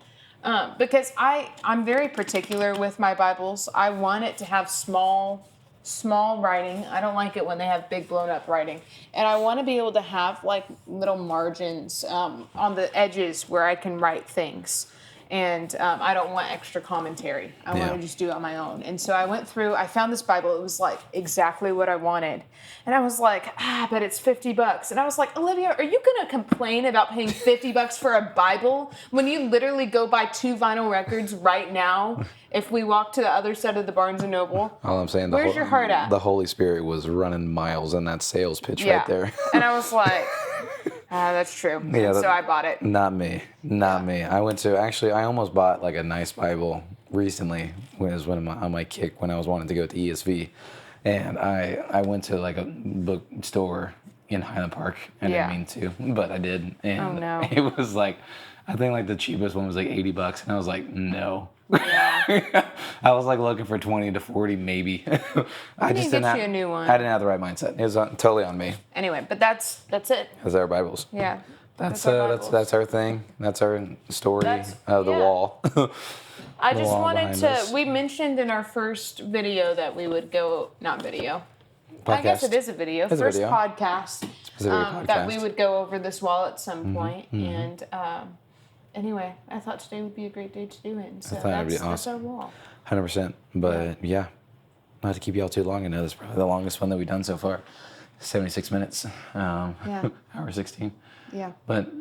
because I'm very particular with my Bibles. I want it to have small writing. I don't like it when they have big blown up writing. And I want to be able to have like little margins on the edges where I can write things. And I don't want extra commentary. I want to just do it on my own. And so I went through, I found this Bible. It was like exactly what I wanted. And I was like, but it's $50. And I was like, Olivia, are you going to complain about paying $50 for a Bible when you literally go buy 2 vinyl records right now if we walk to the other side of the Barnes & Noble? All I'm saying, where's your heart at? The Holy Spirit was running miles in that sales pitch right there. And I was like, that's true. Yeah, so I bought it. Not me. I went to, actually, I almost bought like a nice Bible recently when it was on my kick when I was wanting to go to ESV. And I went to like a bookstore in Highland Park. I didn't mean to, but I did. And it was like, I think like the cheapest one was like $80. And I was like, no. Yeah. I was like looking for 20 to 40 maybe. I just didn't have, you a new one. I didn't have the right mindset. It was totally on me. Anyway, but that's it. That's our Bibles. Yeah. That's our thing. That's our story of the wall. I just wanted to. We mentioned in our first video that we would go, not video. Podcast. I guess it is a video. First podcast. That we would go over this wall at some point. And anyway, I thought today would be a great day to do it. And so that's our wall. 100%. But yeah, not to keep y'all too long. I know this is probably the longest one that we've done so far. 76 minutes. Hour 16. Yeah. But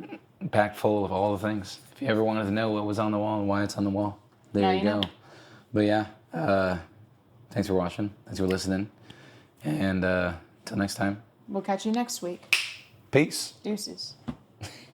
packed full of all the things. If you ever wanted to know what was on the wall and why it's on the wall, there you go. But yeah, thanks for watching. Thanks for listening. And till next time. We'll catch you next week. Peace. Deuces.